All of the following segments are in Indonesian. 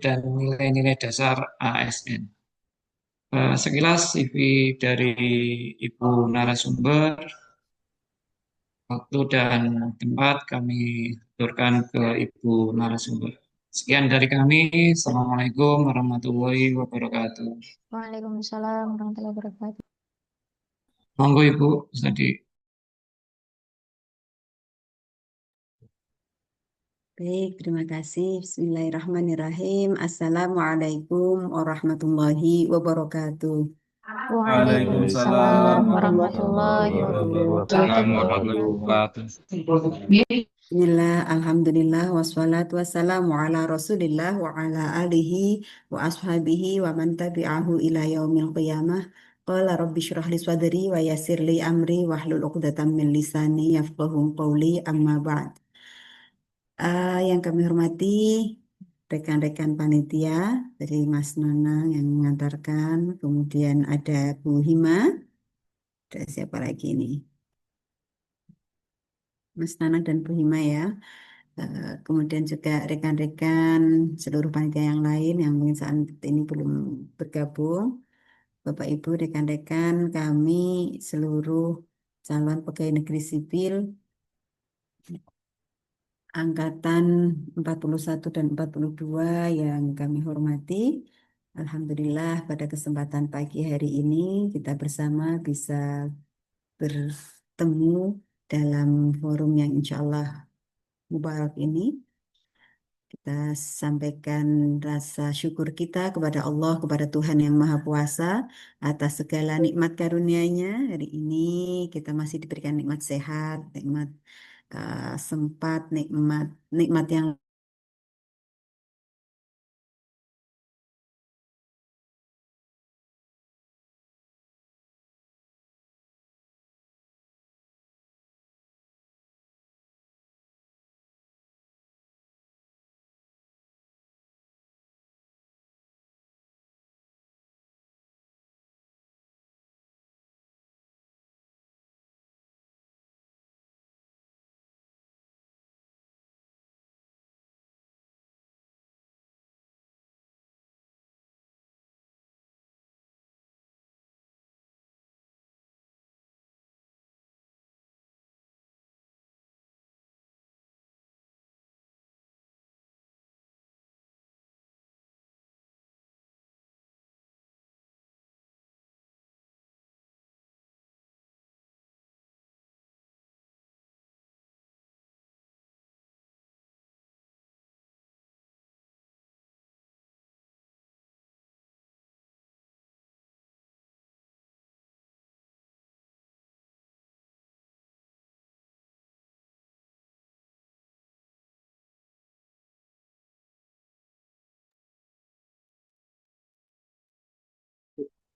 dan nilai-nilai dasar ASN. Sekilas CV dari Ibu narasumber, waktu dan tempat kami aturkan ke Ibu narasumber. Sekian dari kami. Assalamualaikum warahmatullahi wabarakatuh. Waalaikumsalam warahmatullahi wabarakatuh. Monggo Ibu, bisa di Baik, terima kasih. Bismillahirrahmanirrahim. Assalamualaikum warahmatullahi wabarakatuh. Waalaikumsalam Waalaikumsalam warahmatullahi warahmatullahi wabarakatuh. wabarakatuh. Bismillah, alhamdulillah, wassalatu wassalamu ala rasulillah wa ala alihi wa ashabihi wa man tabi'ahu ila yaumil qiyamah. Qala rabbi syrah li sadri wa yassir li amri wa hlul uqdatam min lisani yafqahu qawli amma ba'd. Yang kami hormati rekan-rekan panitia dari Mas Nanang yang mengantarkan, kemudian ada Bu Hima, ada siapa lagi ini? Mas Nanang dan Bu Hima ya. Kemudian juga rekan-rekan seluruh panitia yang lain yang mungkin saat ini belum bergabung. Bapak Ibu, rekan-rekan kami seluruh calon pegawai negeri sipil Angkatan 41 dan 42 yang kami hormati. Alhamdulillah pada kesempatan pagi hari ini kita bersama bisa bertemu dalam forum yang insya Allah mubarak ini. Kita sampaikan rasa syukur kita kepada Allah, kepada Tuhan Yang Maha Kuasa atas segala nikmat karunia-Nya. Hari ini kita masih diberikan nikmat sehat, nikmat sempat, nikmat nikmat yang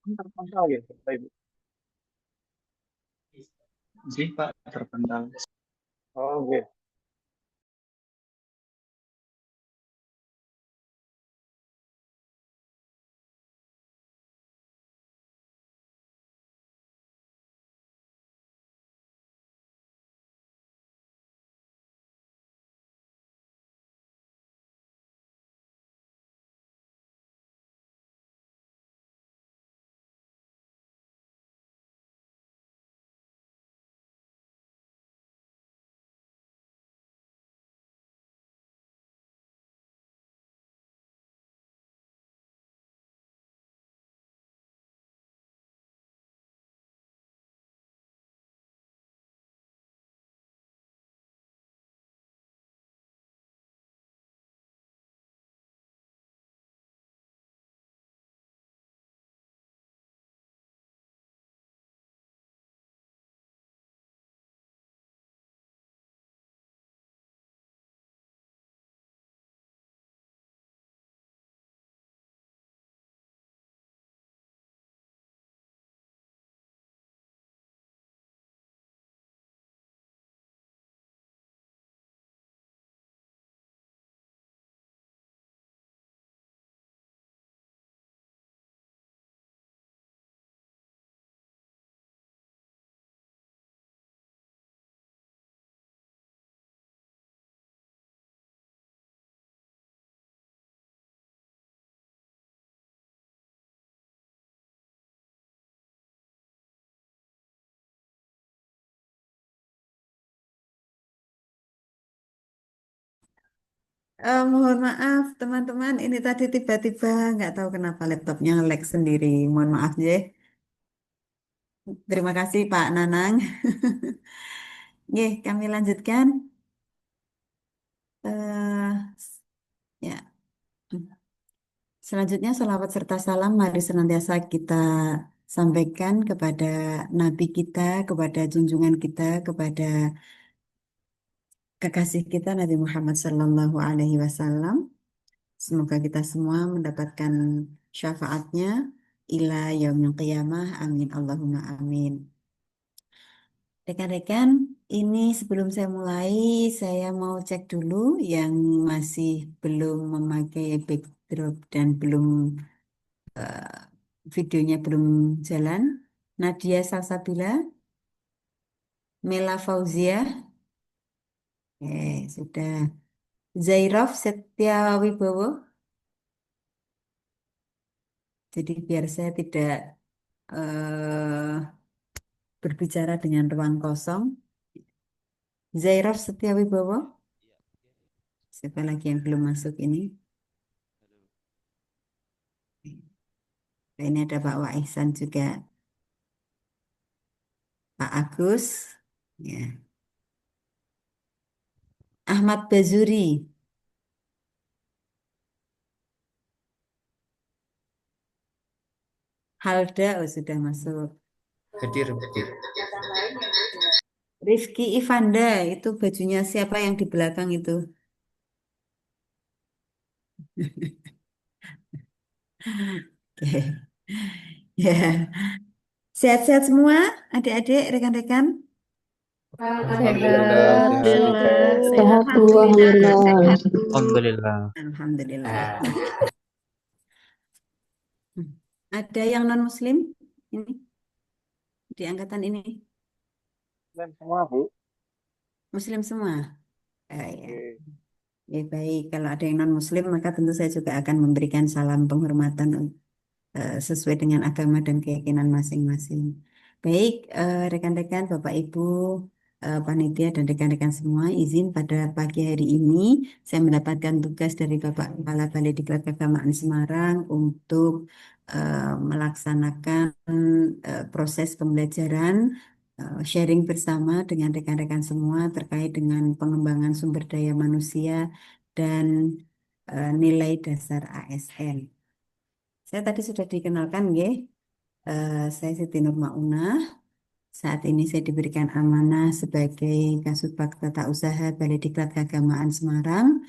Terpantau ya, Bapak Ibu. Sih, Pak, terpantau. Oh, oke. Mohon maaf teman-teman, ini tadi tiba-tiba nggak tahu kenapa laptopnya lag sendiri. Mohon maaf ya. Terima kasih Pak Nanang. Nggih, kami lanjutkan. eh ya, selanjutnya sholawat serta salam mari senantiasa kita sampaikan kepada Nabi kita, kepada junjungan kita, kepada kekasih kita Nabi Muhammad Sallallahu Alaihi Wasallam. Semoga kita semua mendapatkan syafaatnya ila yaumil qiyamah. Amin. Allahumma amin. Rekan-rekan, ini sebelum saya mulai, saya mau cek dulu yang masih belum memakai backdrop dan belum videonya belum jalan. Nadia Salsabila, Mela Fauzia, sudah. Zairov Setia Wibowo. Jadi biar saya tidak eh, berbicara dengan ruang kosong. Zairov Setia Wibowo, siapa lagi yang belum masuk ini? Ini ada Pak Waisan juga, Pak Agus, ya. Ahmad Bazuri, Halda, oh sudah masuk. Hadir, hadir. Rifki Ivanda, itu bajunya siapa yang di belakang itu? Oke. Ya, sehat-sehat semua, adik-adik, rekan-rekan. Alhamdulillah Sehat, sehat. sehat. Sehat Bu, Alhamdulillah. Alhamdulillah. Alhamdulillah. Alhamdulillah. Ada yang non-Muslim ini di angkatan ini? Dan semua Bu. Muslim semua? Ya. Oke. Ya, baik. Kalau ada yang non-Muslim, maka tentu saya juga akan memberikan salam penghormatan sesuai dengan agama dan keyakinan masing-masing. Baik, rekan-rekan, Bapak Ibu, panitia dan rekan-rekan semua, izin pada pagi hari ini saya mendapatkan tugas dari Bapak Kepala Balai Diklat Keagamaan Semarang untuk melaksanakan proses pembelajaran sharing bersama dengan rekan-rekan semua terkait dengan pengembangan sumber daya manusia dan nilai dasar ASN. Saya tadi sudah dikenalkan, nggih. Saya Siti Nur Maunah. Saat ini saya diberikan amanah sebagai Kasubag Tata Usaha Balai Diklat Keagamaan Semarang,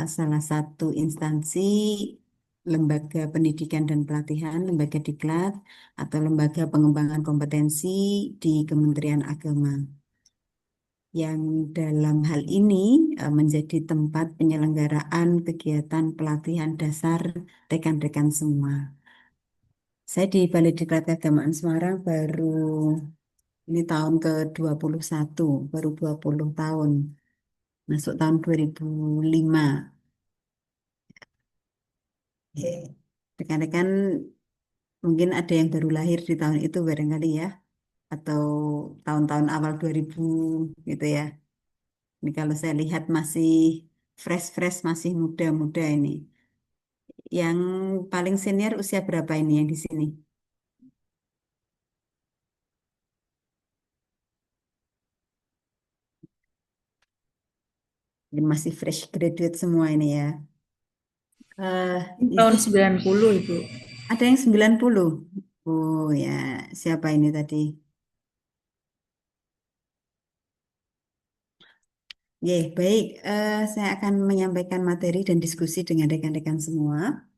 salah satu instansi lembaga pendidikan dan pelatihan, lembaga diklat atau lembaga pengembangan kompetensi di Kementerian Agama, yang dalam hal ini menjadi tempat penyelenggaraan kegiatan pelatihan dasar rekan-rekan semua. Saya di Balai Diklat Keagamaan Semarang baru ini tahun ke-21, baru 20 tahun, masuk tahun 2005. Ya, rekan-rekan mungkin ada yang baru lahir di tahun itu barangkali ya, atau tahun-tahun awal 2000 gitu ya. Ini kalau saya lihat masih fresh-fresh, masih muda-muda ini. Yang paling senior usia berapa ini yang di sini? Ini masih fresh graduate semua ini ya. Tahun Izin, 90 Ibu. ada yang 90. Oh ya, siapa ini tadi? Ya, baik. Saya akan menyampaikan materi dan diskusi dengan rekan-rekan semua.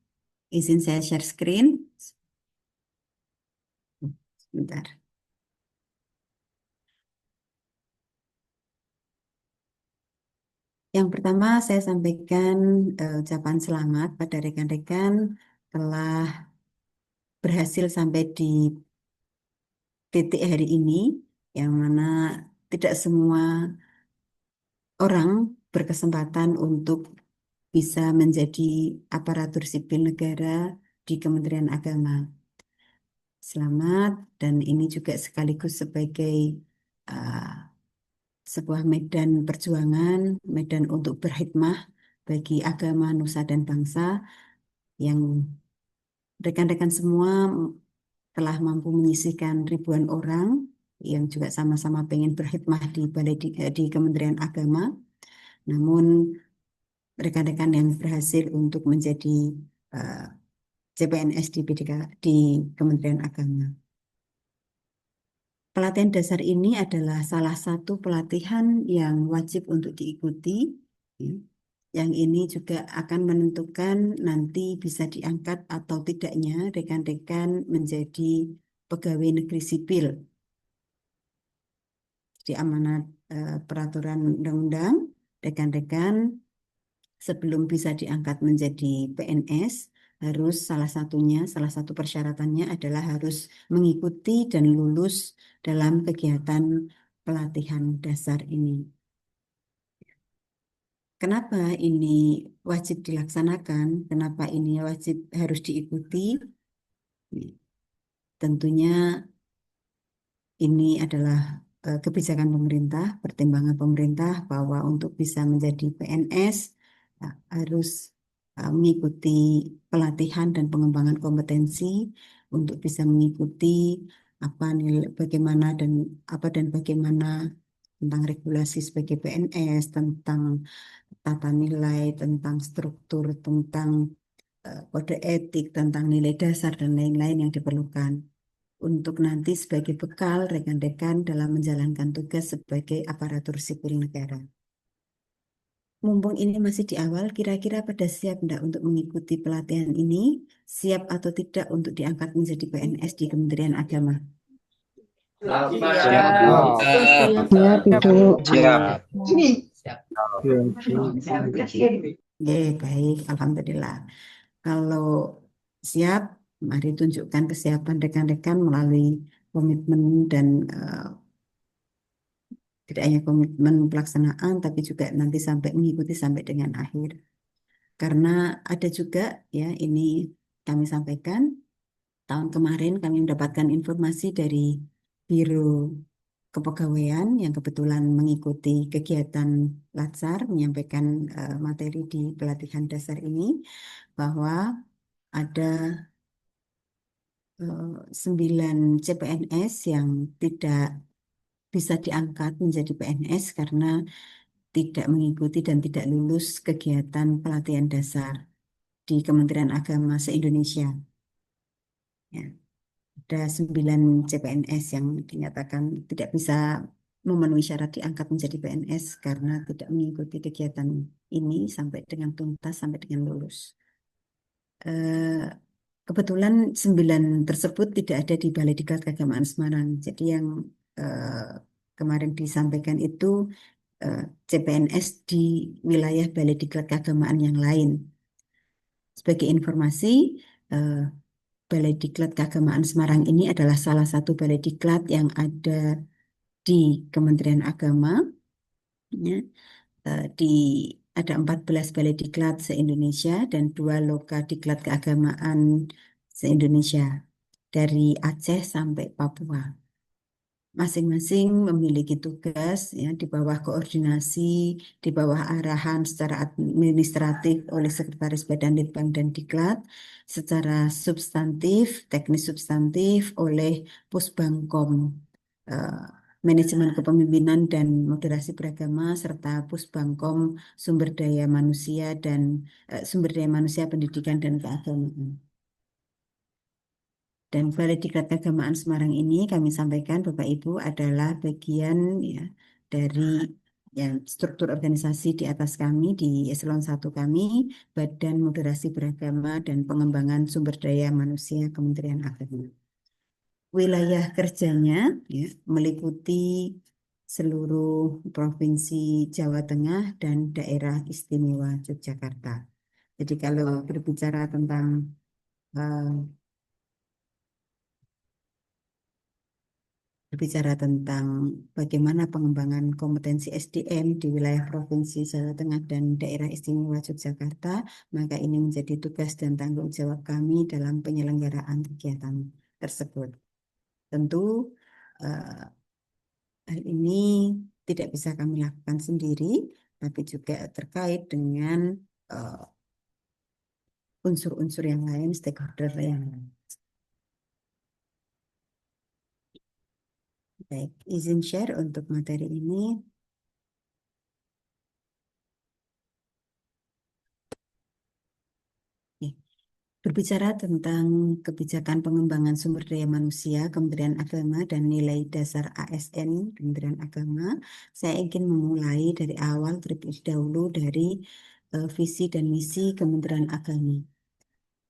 Izin saya share screen. Sebentar. Yang pertama, saya sampaikan ucapan selamat pada rekan-rekan telah berhasil sampai di titik hari ini, yang mana tidak semua orang berkesempatan untuk bisa menjadi aparatur sipil negara di Kementerian Agama. Selamat, dan ini juga sekaligus sebagai uh, sebuah medan perjuangan, medan untuk berhikmah bagi agama, nusa, dan bangsa yang rekan-rekan semua telah mampu menyisihkan ribuan orang yang juga sama-sama pengen berkhidmah di Kementerian Agama. Namun rekan-rekan yang berhasil untuk menjadi eh, CPNS di Kementerian Agama. Pelatihan dasar ini adalah salah satu pelatihan yang wajib untuk diikuti, ya. Yang ini juga akan menentukan nanti bisa diangkat atau tidaknya rekan-rekan menjadi pegawai negeri sipil. Di amanat peraturan undang-undang, rekan-rekan sebelum bisa diangkat menjadi PNS, harus salah satu persyaratannya adalah harus mengikuti dan lulus dalam kegiatan pelatihan dasar ini. Kenapa ini wajib dilaksanakan? Kenapa ini wajib harus diikuti? Tentunya ini adalah kebijakan pemerintah, pertimbangan pemerintah bahwa untuk bisa menjadi PNS harus mengikuti pelatihan dan pengembangan kompetensi untuk bisa mengikuti apa nilai bagaimana dan bagaimana tentang regulasi sebagai PNS, tentang tata nilai, tentang struktur, tentang kode etik, tentang nilai dasar dan lain-lain yang diperlukan untuk nanti sebagai bekal rekan-rekan dalam menjalankan tugas sebagai aparatur sipil negara. Mumpung ini masih di awal, kira-kira pada siap enggak untuk mengikuti pelatihan ini? Siap atau tidak untuk diangkat menjadi PNS di Kementerian Agama? Siap, Bu. Siap. Siap, Ibu. Siap. Oke, baik, Alhamdulillah. Kalau siap, mari tunjukkan kesiapan rekan-rekan melalui komitmen dan tidak hanya komitmen pelaksanaan, tapi juga nanti sampai mengikuti sampai dengan akhir. Karena ada juga, ya, ini kami sampaikan, tahun kemarin kami mendapatkan informasi dari Biro Kepegawaian yang kebetulan mengikuti kegiatan Latsar, menyampaikan materi di pelatihan dasar ini, bahwa ada 9 CPNS yang tidak bisa diangkat menjadi PNS karena tidak mengikuti dan tidak lulus kegiatan pelatihan dasar di Kementerian Agama se-Indonesia. Ya, ada 9 CPNS yang dinyatakan tidak bisa memenuhi syarat diangkat menjadi PNS karena tidak mengikuti kegiatan ini sampai dengan tuntas, sampai dengan lulus. Kebetulan 9 tersebut tidak ada di Balai Diklat Keagamaan Semarang. Jadi yang kemarin disampaikan itu CPNS di wilayah Balai Diklat Keagamaan yang lain. Sebagai informasi, Balai Diklat Keagamaan Semarang ini adalah salah satu Balai Diklat yang ada di Kementerian Agama. Ya. Di ada 14 Balai Diklat se-Indonesia dan 2 Loka Diklat Keagamaan se-Indonesia dari Aceh sampai Papua. Masing-masing memiliki tugas, ya, di bawah koordinasi, di bawah arahan secara administratif oleh Sekretaris Badan Litbang dan Diklat, secara substantif, teknis substantif oleh Pusbangkom, eh, Manajemen Kepemimpinan dan Moderasi Beragama, serta Pusbangkom Sumber Daya Manusia Pendidikan dan Keagamaan. Dan Balai Diklat Keagamaan Semarang ini kami sampaikan Bapak Ibu adalah bagian, ya, dari, ya, struktur organisasi di atas kami, di eselon 1 kami, Badan Moderasi Beragama dan Pengembangan Sumber Daya Manusia Kementerian Agama. Wilayah kerjanya, ya, meliputi seluruh Provinsi Jawa Tengah dan Daerah Istimewa Yogyakarta. Jadi kalau berbicara tentang eh, berbicara tentang bagaimana pengembangan kompetensi SDM di wilayah Provinsi Jawa Tengah dan Daerah Istimewa Yogyakarta, maka ini menjadi tugas dan tanggung jawab kami dalam penyelenggaraan kegiatan tersebut. Tentu hal ini tidak bisa kami lakukan sendiri, tapi juga terkait dengan eh, unsur-unsur yang lain, stakeholder yang lain. Baik, izin share untuk materi ini. Oke. Berbicara tentang kebijakan pengembangan sumber daya manusia, Kementerian Agama dan nilai dasar ASN Kementerian Agama, saya ingin memulai dari awal terlebih dahulu dari visi dan misi Kementerian Agama.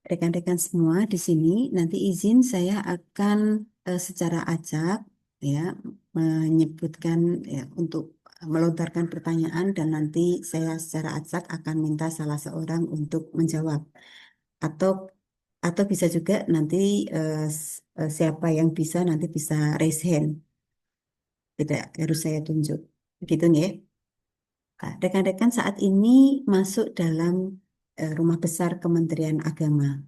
Rekan-rekan semua di sini nanti izin saya akan secara acak ya menyebutkan ya, untuk melontarkan pertanyaan dan nanti saya secara acak akan minta salah seorang untuk menjawab atau bisa juga nanti siapa yang bisa nanti bisa raise hand, tidak harus saya tunjuk begitu nih ya. Nah, rekan-rekan saat ini masuk dalam rumah besar Kementerian Agama.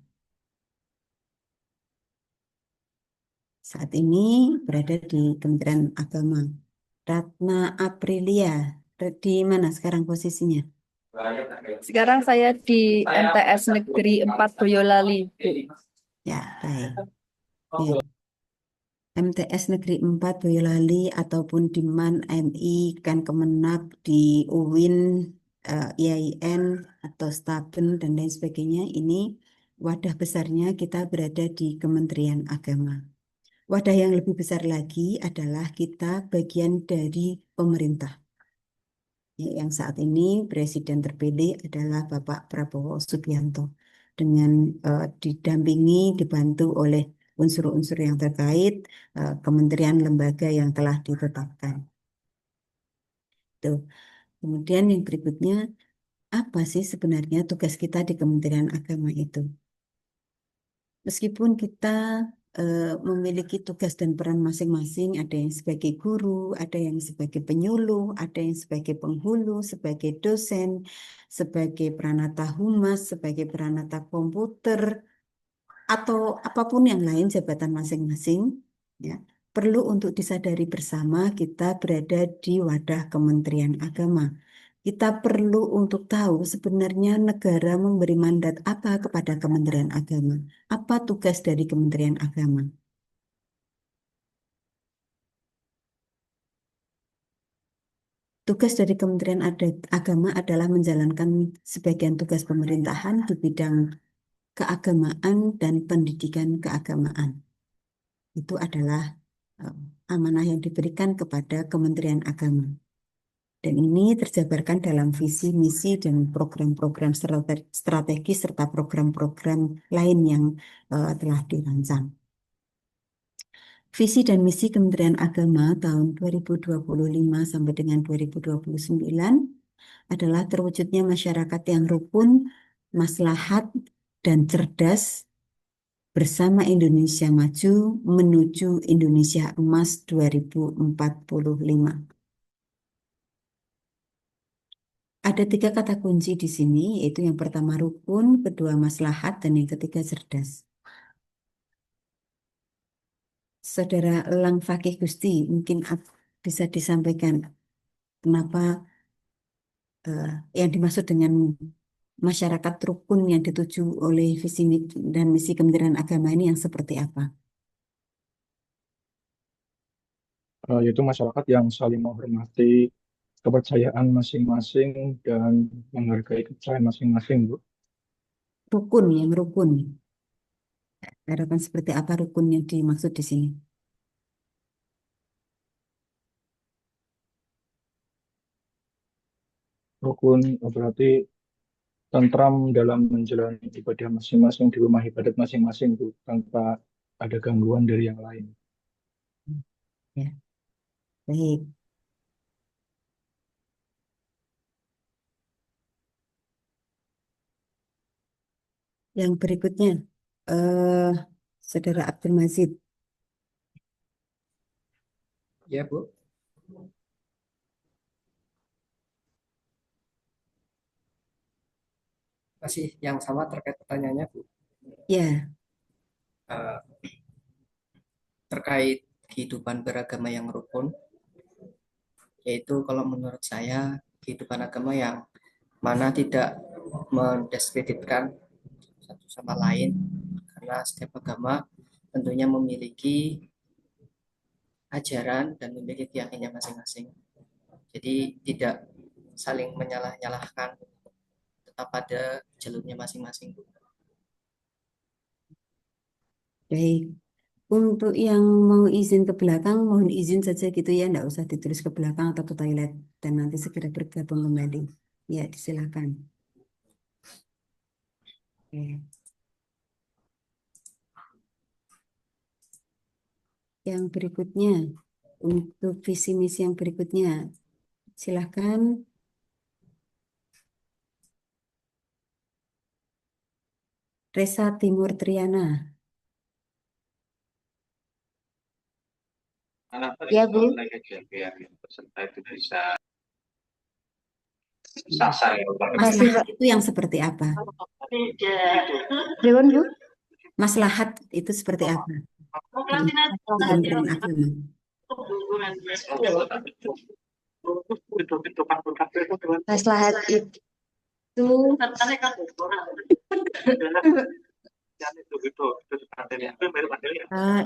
Saat ini berada di Kementerian Agama. Ratna Aprilia, di mana sekarang posisinya? Sekarang saya di MTS Negeri 4 Boyolali, Bu. Ya, baik. Ya. MTS Negeri 4 Boyolali ataupun di MAN, MI, kan Kemenag, di UIN, IAIN, atau Staben, dan lain sebagainya. Ini wadah besarnya kita berada di Kementerian Agama. Wadah yang lebih besar lagi adalah kita bagian dari pemerintah. Yang saat ini presiden terpilih adalah Bapak Prabowo Subianto dengan didampingi, dibantu oleh unsur-unsur yang terkait, kementerian lembaga yang telah ditetapkan. Tuh. Kemudian yang berikutnya, apa sih sebenarnya tugas kita di Kementerian Agama itu? Meskipun kita memiliki tugas dan peran masing-masing, ada yang sebagai guru, ada yang sebagai penyuluh, ada yang sebagai penghulu, sebagai dosen, sebagai peranata humas, sebagai peranata komputer, atau apapun yang lain jabatan masing-masing, ya, perlu untuk disadari bersama kita berada di wadah Kementerian Agama. Kita perlu untuk tahu sebenarnya negara memberi mandat apa kepada Kementerian Agama. Apa tugas dari Kementerian Agama? Tugas dari Kementerian Agama adalah menjalankan sebagian tugas pemerintahan di bidang keagamaan dan pendidikan keagamaan. Itu adalah amanah yang diberikan kepada Kementerian Agama. Dan ini terjabarkan dalam visi, misi, dan program-program strategi serta program-program lain yang telah dirancang. Visi dan misi Kementerian Agama tahun 2025 sampai dengan 2029 adalah terwujudnya masyarakat yang rukun, maslahat, dan cerdas bersama Indonesia Maju menuju Indonesia Emas 2045. Ada 3 kata kunci di sini, yaitu yang pertama rukun, kedua maslahat, dan yang ketiga cerdas. Saudara Elang Fakih Gusti, mungkin bisa disampaikan kenapa yang dimaksud dengan masyarakat rukun yang dituju oleh visi dan misi Kementerian Agama ini yang seperti apa? Yaitu masyarakat yang saling menghormati kepercayaan masing-masing dan menghargai kepercayaan masing-masing, Bu. Rukun, yang rukun. Harapan seperti apa rukun yang dimaksud di sini? Rukun berarti tentram dalam menjalani ibadah masing-masing di rumah ibadat masing-masing, Bu, tanpa ada gangguan dari yang lain. Ya, baik. Yang berikutnya, eh, Saudara Abdul Mazid. Ya, Bu. Masih yang sama terkait pertanyaannya, Bu. Ya, Eh, terkait kehidupan beragama yang rukun, yaitu kalau menurut saya kehidupan agama yang mana tidak mendiskreditkan satu sama lain, karena setiap agama tentunya memiliki ajaran dan memiliki keyakinannya masing-masing. Jadi tidak saling menyalah-nyalahkan, tetap pada jalurnya masing-masing. Baik. Untuk yang mau izin ke belakang, mohon izin saja gitu ya, enggak usah ditulis ke belakang atau ke toilet dan nanti segera bergabung kembali. Ya, disilakan. Oke. Yang berikutnya, untuk visi misi yang berikutnya, silahkan. Resa Timur Triana. Ya, Bu. Maslahat itu yang seperti apa? Pripun, Bu? Maslahat itu seperti apa? Kementerian Agama. Maslahat itu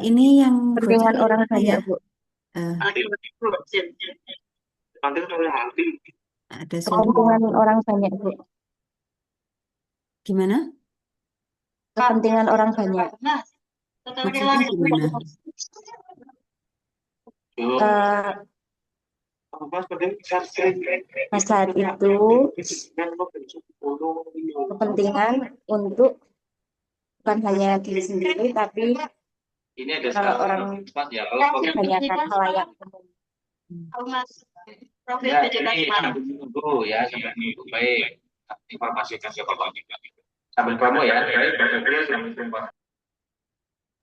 Ini yang kepentingan bocor orang apa banyak, ya? Bu. Eh, ada suara. Kepentingan orang banyak, Bu. Gimana? Kepentingan orang banyak. Maksudnya gimana? Eh, Maslahat itu kepentingan untuk bukan hanya diri sendiri, tapi kalau orang kebanyakan halayak umum. Dulu ya sampai minggu baik informasikan ke bapak juga sambil kamu ya baik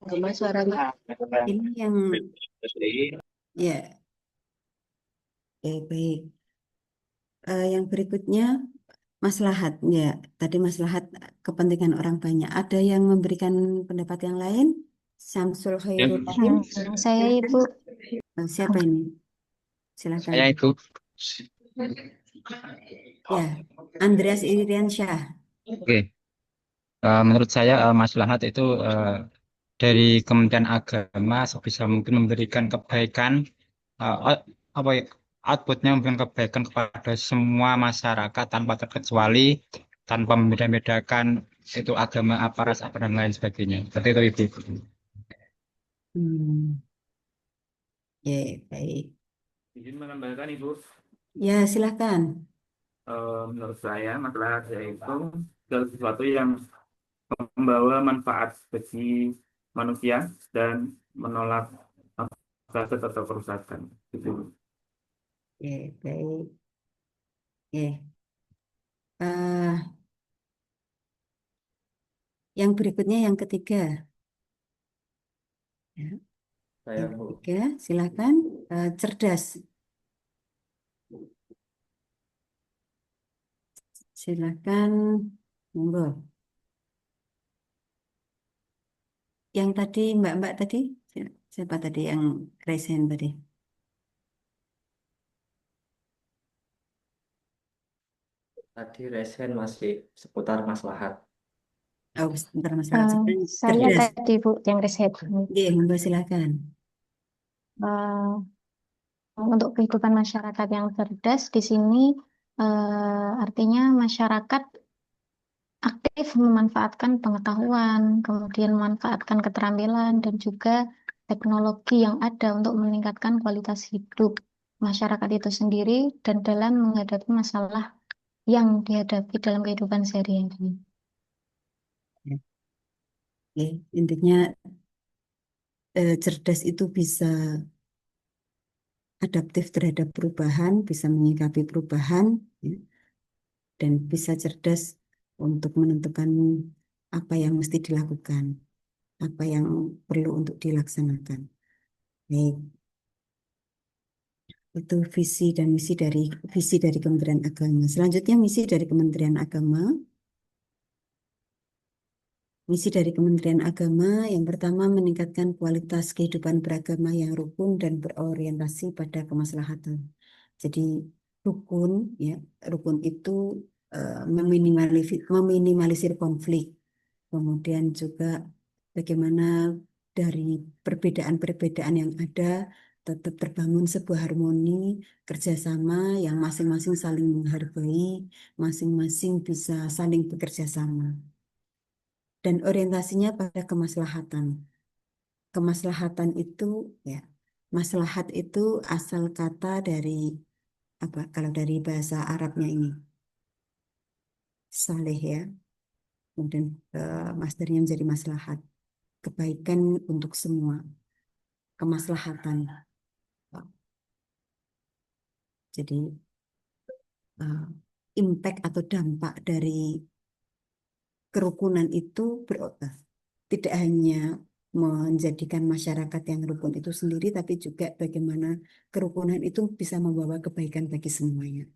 Gimana suaranya? Ini yang ya, baik. Yang berikutnya maslahat ya. Tadi maslahat kepentingan orang banyak. Ada yang memberikan pendapat yang lain? Syamsul Khairul Rahim. Saya Ibu. Siapa ini? Silakan. saya itu Ya, Andreas Iriansyah. oke. Menurut saya maslahat itu dari Kementerian Agama sebisa mungkin memberikan kebaikan apa ya, outputnya memberikan kebaikan kepada semua masyarakat tanpa terkecuali, tanpa membeda-bedakan itu agama apa ras apa dan lain sebagainya. Seperti itu Ibu. Ya, baik. Izin menambahkan Ibu, Ya, silakan. menurut saya masalah yaitu segala sesuatu yang membawa manfaat bagi manusia dan menolak mafsadat atau kerusakan. Gitu. Ya, baik. Ya. Yang berikutnya yang ketiga. Ya, Saya, yang Bu. ketiga, silakan. Cerdas. Silakan. Monggo. Yang tadi Mbak-mbak tadi, siapa tadi yang resen tadi? Tadi resen masih seputar maslahat. Oh, sebentar masalah Saya cerdas. tadi Bu yang riset. Oke, monggo silakan. Eh, untuk kehidupan masyarakat yang cerdas di sini artinya masyarakat aktif memanfaatkan pengetahuan, kemudian memanfaatkan keterampilan dan juga teknologi yang ada untuk meningkatkan kualitas hidup masyarakat itu sendiri dan dalam menghadapi masalah yang dihadapi dalam kehidupan sehari-hari. Oke, intinya cerdas itu bisa adaptif terhadap perubahan, bisa menyikapi perubahan, ya, dan bisa cerdas untuk menentukan apa yang mesti dilakukan, apa yang perlu untuk dilaksanakan. Baik, itu visi dari Kementerian Agama. Selanjutnya misi dari Kementerian Agama. Misi dari Kementerian Agama yang pertama meningkatkan kualitas kehidupan beragama yang rukun dan berorientasi pada kemaslahatan. Jadi rukun ya, rukun itu meminimalisir konflik. Kemudian juga bagaimana dari perbedaan-perbedaan yang ada tetap terbangun sebuah harmoni kerjasama yang masing-masing saling menghargai, masing-masing bisa saling bekerja sama. Dan orientasinya pada kemaslahatan. Kemaslahatan itu ya, maslahat itu asal kata dari apa? Kalau dari bahasa Arabnya ini saleh ya, kemudian masdarnya menjadi maslahat, kebaikan untuk semua, kemaslahatan. Jadi eh, impact atau dampak dari kerukunan itu tidak hanya menjadikan masyarakat yang rukun itu sendiri, tapi juga bagaimana kerukunan itu bisa membawa kebaikan bagi semuanya.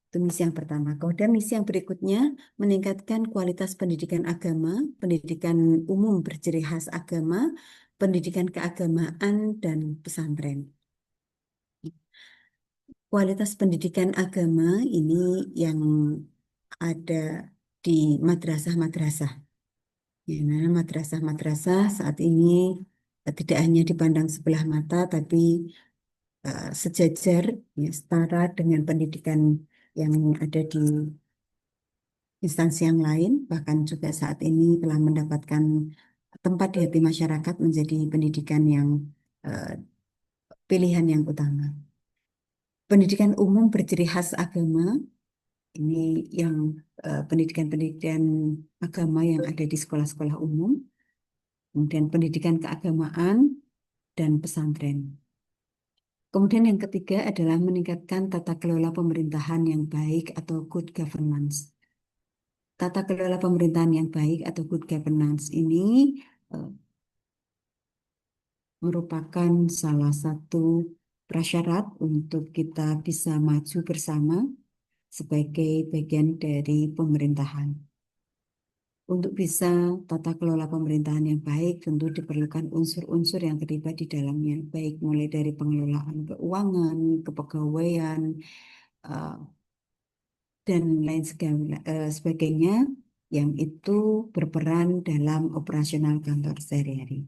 Itu misi yang pertama. Kemudian misi yang berikutnya, meningkatkan kualitas pendidikan agama, pendidikan umum berciri khas agama, pendidikan keagamaan, dan pesantren. Kualitas pendidikan agama ini yang ada di madrasah-madrasah. Ya, nah, madrasah-madrasah saat ini tidak hanya dipandang sebelah mata, tapi sejajar, ya, setara dengan pendidikan yang ada di instansi yang lain. Bahkan juga saat ini telah mendapatkan tempat di hati masyarakat menjadi pendidikan yang eh, pilihan yang utama. Pendidikan umum berciri khas agama, ini yang pendidikan-pendidikan agama yang ada di sekolah-sekolah umum, kemudian pendidikan keagamaan, dan pesantren. Kemudian yang ketiga adalah meningkatkan tata kelola pemerintahan yang baik atau good governance. Tata kelola pemerintahan yang baik atau good governance ini eh, merupakan salah satu prasyarat untuk kita bisa maju bersama sebagai bagian dari pemerintahan. Untuk bisa tata kelola pemerintahan yang baik, tentu diperlukan unsur-unsur yang terlibat di dalamnya, baik mulai dari pengelolaan keuangan, kepegawaian, eh, dan lain sebagainya, yang itu berperan dalam operasional kantor sehari-hari.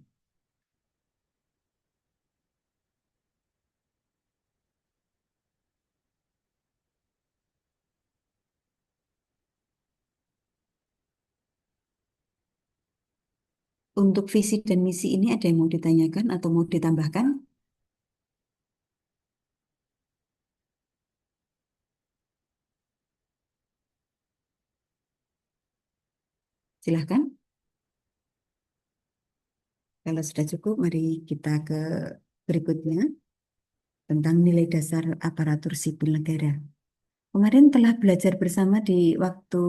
Untuk visi dan misi ini ada yang mau ditanyakan atau mau ditambahkan? Silahkan. Kalau sudah cukup, mari kita ke berikutnya tentang nilai dasar aparatur sipil negara. Kemarin telah belajar bersama di waktu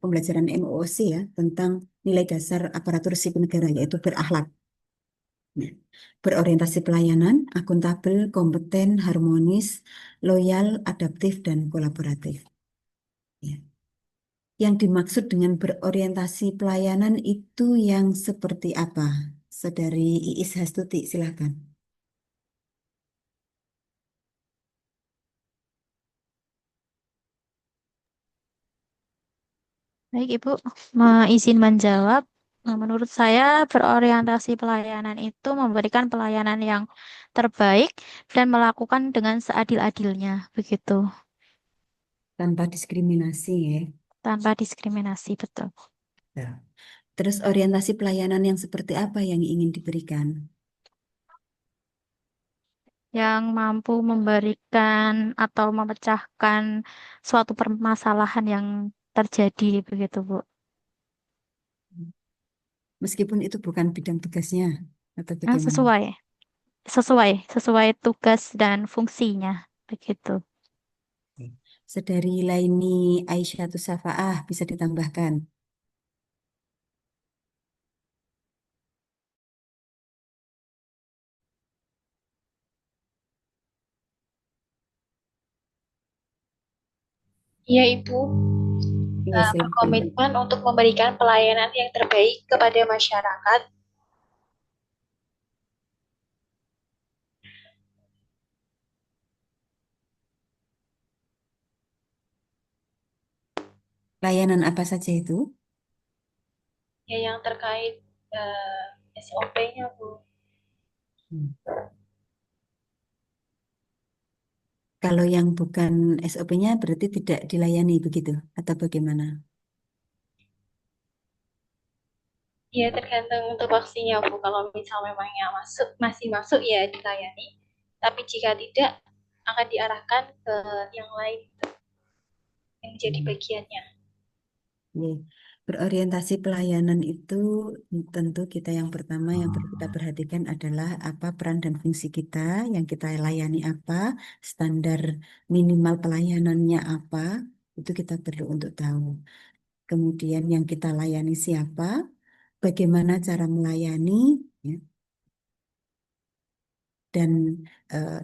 pembelajaran MOOC ya tentang nilai dasar aparatur sipil negara yaitu berakhlak. Nah, berorientasi pelayanan, akuntabel, kompeten, harmonis, loyal, adaptif, dan kolaboratif. Ya. Yang dimaksud dengan berorientasi pelayanan itu yang seperti apa? Saudari Iis Hastuti, silakan. Baik, Ibu, izin menjawab. Nah, menurut saya, berorientasi pelayanan itu memberikan pelayanan yang terbaik dan melakukan dengan seadil-adilnya, begitu, Tanpa diskriminasi ya. tanpa diskriminasi, betul. Ya. Terus orientasi pelayanan yang seperti apa yang ingin diberikan? Yang mampu memberikan atau memecahkan suatu permasalahan yang terjadi, begitu, Bu. Meskipun itu bukan bidang tugasnya atau Yang bagaimana? sesuai tugas dan fungsinya, begitu. Saudari Laini Aisyah Safaah bisa ditambahkan. Iya, Ibu, Iya, silakan. berkomitmen untuk memberikan pelayanan yang terbaik kepada masyarakat. Layanan apa saja itu? Ya yang terkait SOP-nya, Bu. Hmm. Kalau yang bukan SOP-nya berarti tidak dilayani begitu atau bagaimana? Ya tergantung tupoksinya, Bu. Kalau misal memangnya masih masuk ya dilayani. Tapi jika tidak, akan diarahkan ke yang lain yang jadi Hmm. bagiannya. Iya. Berorientasi pelayanan itu tentu kita yang pertama yang perlu kita perhatikan adalah apa peran dan fungsi kita, yang kita layani apa, standar minimal pelayanannya apa, itu kita perlu untuk tahu. Kemudian yang kita layani siapa, bagaimana cara melayani, ya, dan eh,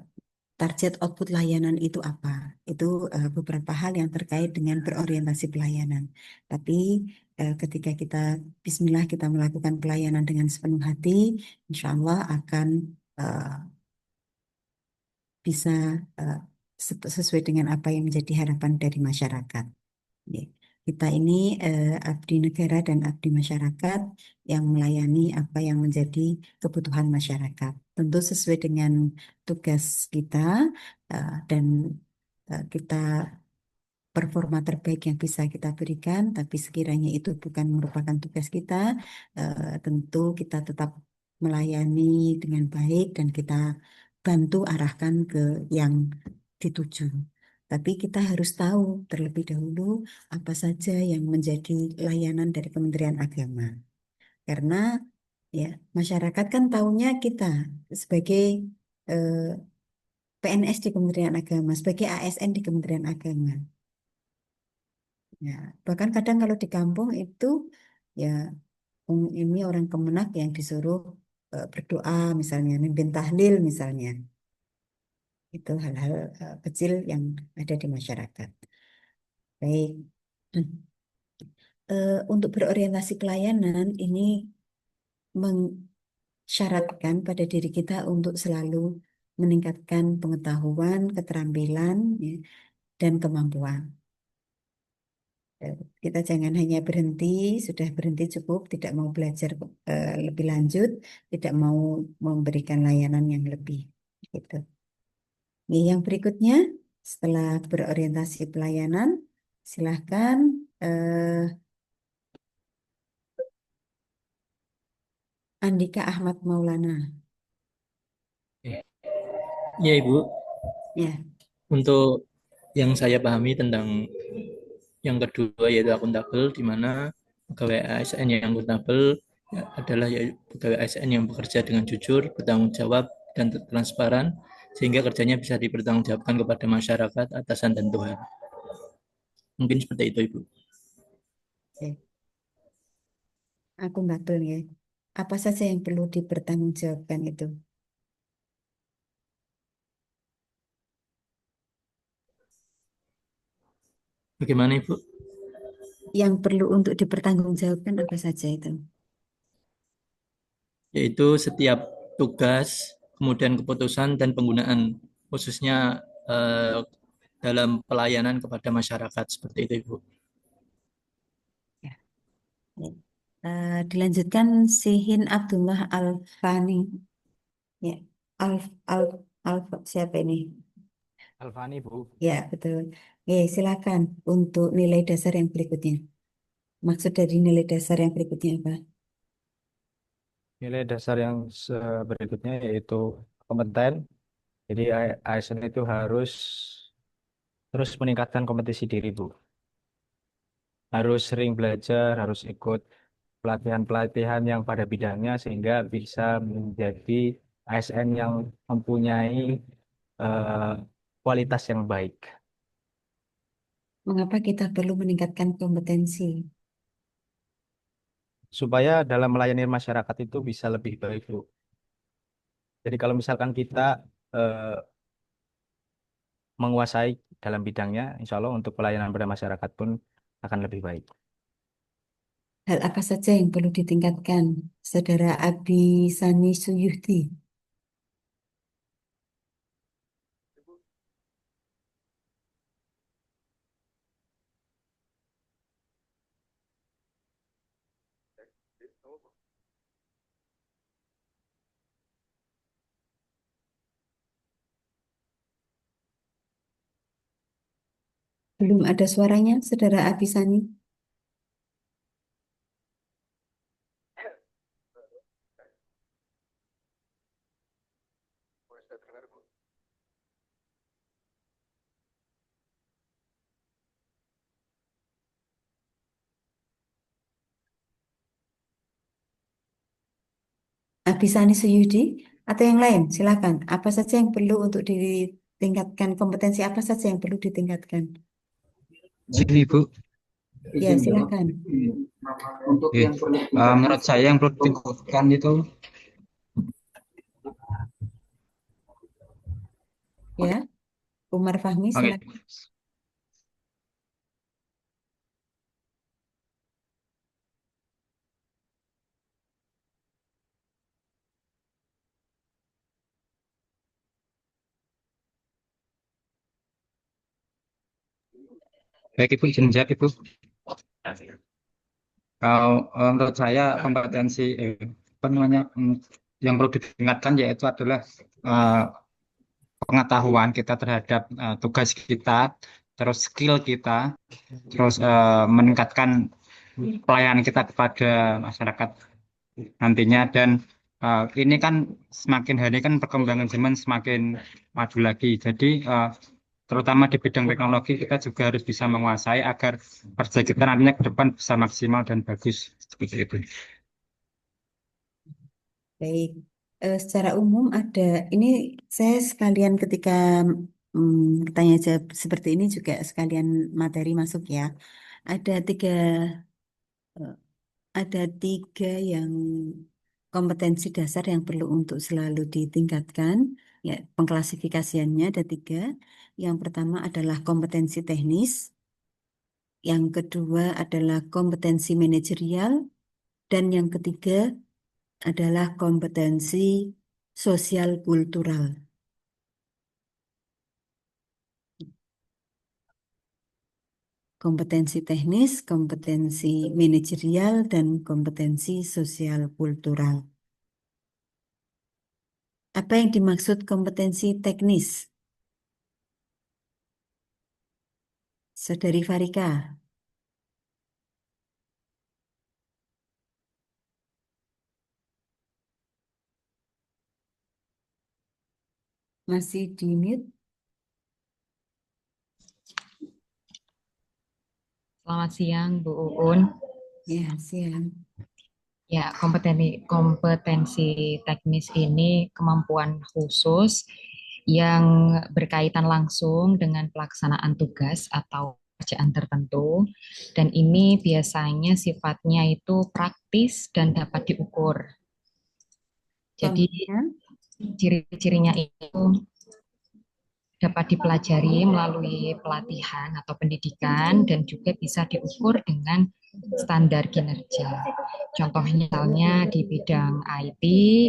target output layanan itu apa? Itu beberapa hal yang terkait dengan berorientasi pelayanan. Tapi ketika kita Bismillah kita melakukan pelayanan dengan sepenuh hati, insya Allah akan eh, bisa eh, sesuai dengan apa yang menjadi harapan dari masyarakat. Ya. Kita ini abdi negara dan abdi masyarakat yang melayani apa yang menjadi kebutuhan masyarakat. Tentu sesuai dengan tugas kita dan kita performa terbaik yang bisa kita berikan, tapi sekiranya itu bukan merupakan tugas kita, tentu kita tetap melayani dengan baik dan kita bantu arahkan ke yang dituju. Tapi kita harus tahu terlebih dahulu apa saja yang menjadi layanan dari Kementerian Agama. Karena ya masyarakat kan tahunya kita sebagai eh, PNS di Kementerian Agama, sebagai ASN di Kementerian Agama. Ya, bahkan kadang kalau di kampung itu ya ini orang Kemenak yang disuruh berdoa misalnya, mimpin tahlil misalnya. Itu hal-hal kecil yang ada di masyarakat. Baik. Untuk berorientasi pelayanan ini mensyaratkan pada diri kita untuk selalu meningkatkan pengetahuan, keterampilan, ya, dan kemampuan. Kita jangan hanya berhenti, sudah berhenti cukup, tidak mau belajar lebih lanjut, tidak mau memberikan layanan yang lebih. Gitu. Ini yang berikutnya, setelah berorientasi pelayanan, silahkan Andika Ahmad Maulana. Ya, Ibu. Ya, Untuk yang saya pahami tentang yang kedua yaitu akuntabel, di mana pegawai ASN yang akuntabel adalah pegawai ASN yang bekerja dengan jujur, bertanggung jawab, dan transparan, sehingga kerjanya bisa dipertanggungjawabkan kepada masyarakat, atasan, dan Tuhan. Mungkin seperti itu, Ibu. ya. Akuntabel ya. Apa saja yang perlu dipertanggungjawabkan itu? Bagaimana, Ibu? Yang perlu untuk dipertanggungjawabkan apa saja itu? Yaitu setiap tugas, kemudian keputusan dan penggunaan, khususnya dalam pelayanan kepada masyarakat, seperti itu, Ibu. Ya. Ya. Dilanjutkan Sihin Abdullah Al-Fani. Ya, Al, Al, Al, siapa ini? Alfani, Bu. Ya, betul. Ya, silakan untuk nilai dasar yang berikutnya. Maksud dari nilai dasar yang berikutnya apa? Nilai dasar yang berikutnya yaitu kompeten. Jadi ASN itu harus terus meningkatkan kompetisi diri, Bu. Harus sering belajar, harus ikut pelatihan-pelatihan yang pada bidangnya sehingga bisa menjadi ASN yang mempunyai eh, kualitas yang baik. Mengapa kita perlu meningkatkan kompetensi? Supaya dalam melayani masyarakat itu bisa lebih baik, Bu. Jadi kalau misalkan kita eh, menguasai dalam bidangnya, insya Allah untuk pelayanan pada masyarakat pun akan lebih baik. Hal apa saja yang perlu ditingkatkan? Saudara Abi Sani Suyuti. Belum ada suaranya, Saudara Abisani. Abisani Suyudi atau yang lain, silakan. Apa saja yang perlu untuk ditingkatkan, kompetensi apa saja yang perlu ditingkatkan? Ibu. Ya, silakan. Oke. Menurut saya yang perlu ditingkatkan itu Ya, Umar Fahmi, oke. silakan. Baik Ibu, izin menjawab Ibu. Kalau menurut saya kompetensi apa namanya yang perlu ditingkatkan yaitu adalah eh, pengetahuan kita terhadap tugas kita, terus skill kita, terus meningkatkan pelayanan kita kepada masyarakat nantinya dan ini kan semakin hari kan perkembangan zaman semakin maju lagi. Jadi terutama di bidang teknologi kita juga harus bisa menguasai agar kerja kita nantinya ke depan bisa maksimal dan bagus seperti itu. Baik. Secara umum ada, ini saya sekalian ketika tanya jawab seperti ini juga sekalian materi masuk ya. Ada tiga, eh, ada tiga yang kompetensi dasar yang perlu untuk selalu ditingkatkan. Ya, pengklasifikasiannya ada tiga. Yang pertama adalah kompetensi teknis. Yang kedua adalah kompetensi manajerial. Dan yang ketiga adalah kompetensi sosial kultural. Kompetensi teknis, kompetensi manajerial, dan kompetensi sosial kultural. Apa yang dimaksud kompetensi teknis? Saudari Farika. Masih di mute? Selamat siang, Bu Uun. Ya, siang. Ya, kompetensi teknis ini kemampuan khusus yang berkaitan langsung dengan pelaksanaan tugas atau pekerjaan tertentu, dan ini biasanya sifatnya itu praktis dan dapat diukur. Jadi, ciri-cirinya itu dapat dipelajari melalui pelatihan atau pendidikan dan juga bisa diukur dengan standar kinerja. Contohnya misalnya di bidang IT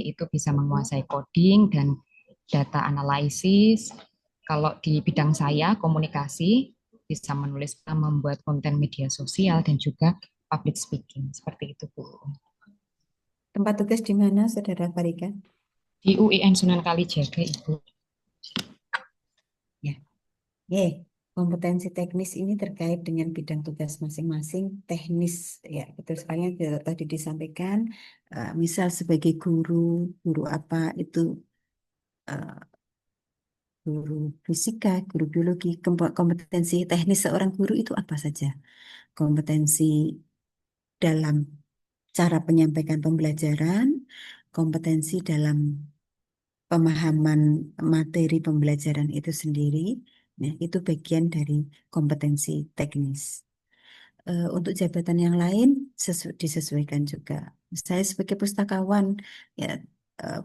itu bisa menguasai coding dan data analisis. Kalau di bidang saya komunikasi bisa menulis, membuat konten media sosial dan juga public speaking. Seperti itu, Bu. Tempat tugas di mana, Saudara Farika? Di UIN Sunan Kalijaga, Ibu. Ya. Kompetensi teknis ini terkait dengan bidang tugas masing-masing teknis, ya betul sekali yang tadi disampaikan. Misal sebagai guru apa itu, guru fisika, guru biologi, kompetensi teknis seorang guru itu apa saja? Kompetensi dalam cara penyampaikan pembelajaran, kompetensi dalam pemahaman materi pembelajaran itu sendiri. Nah, itu bagian dari kompetensi teknis. Untuk jabatan yang lain disesuaikan juga. Saya sebagai pustakawan, ya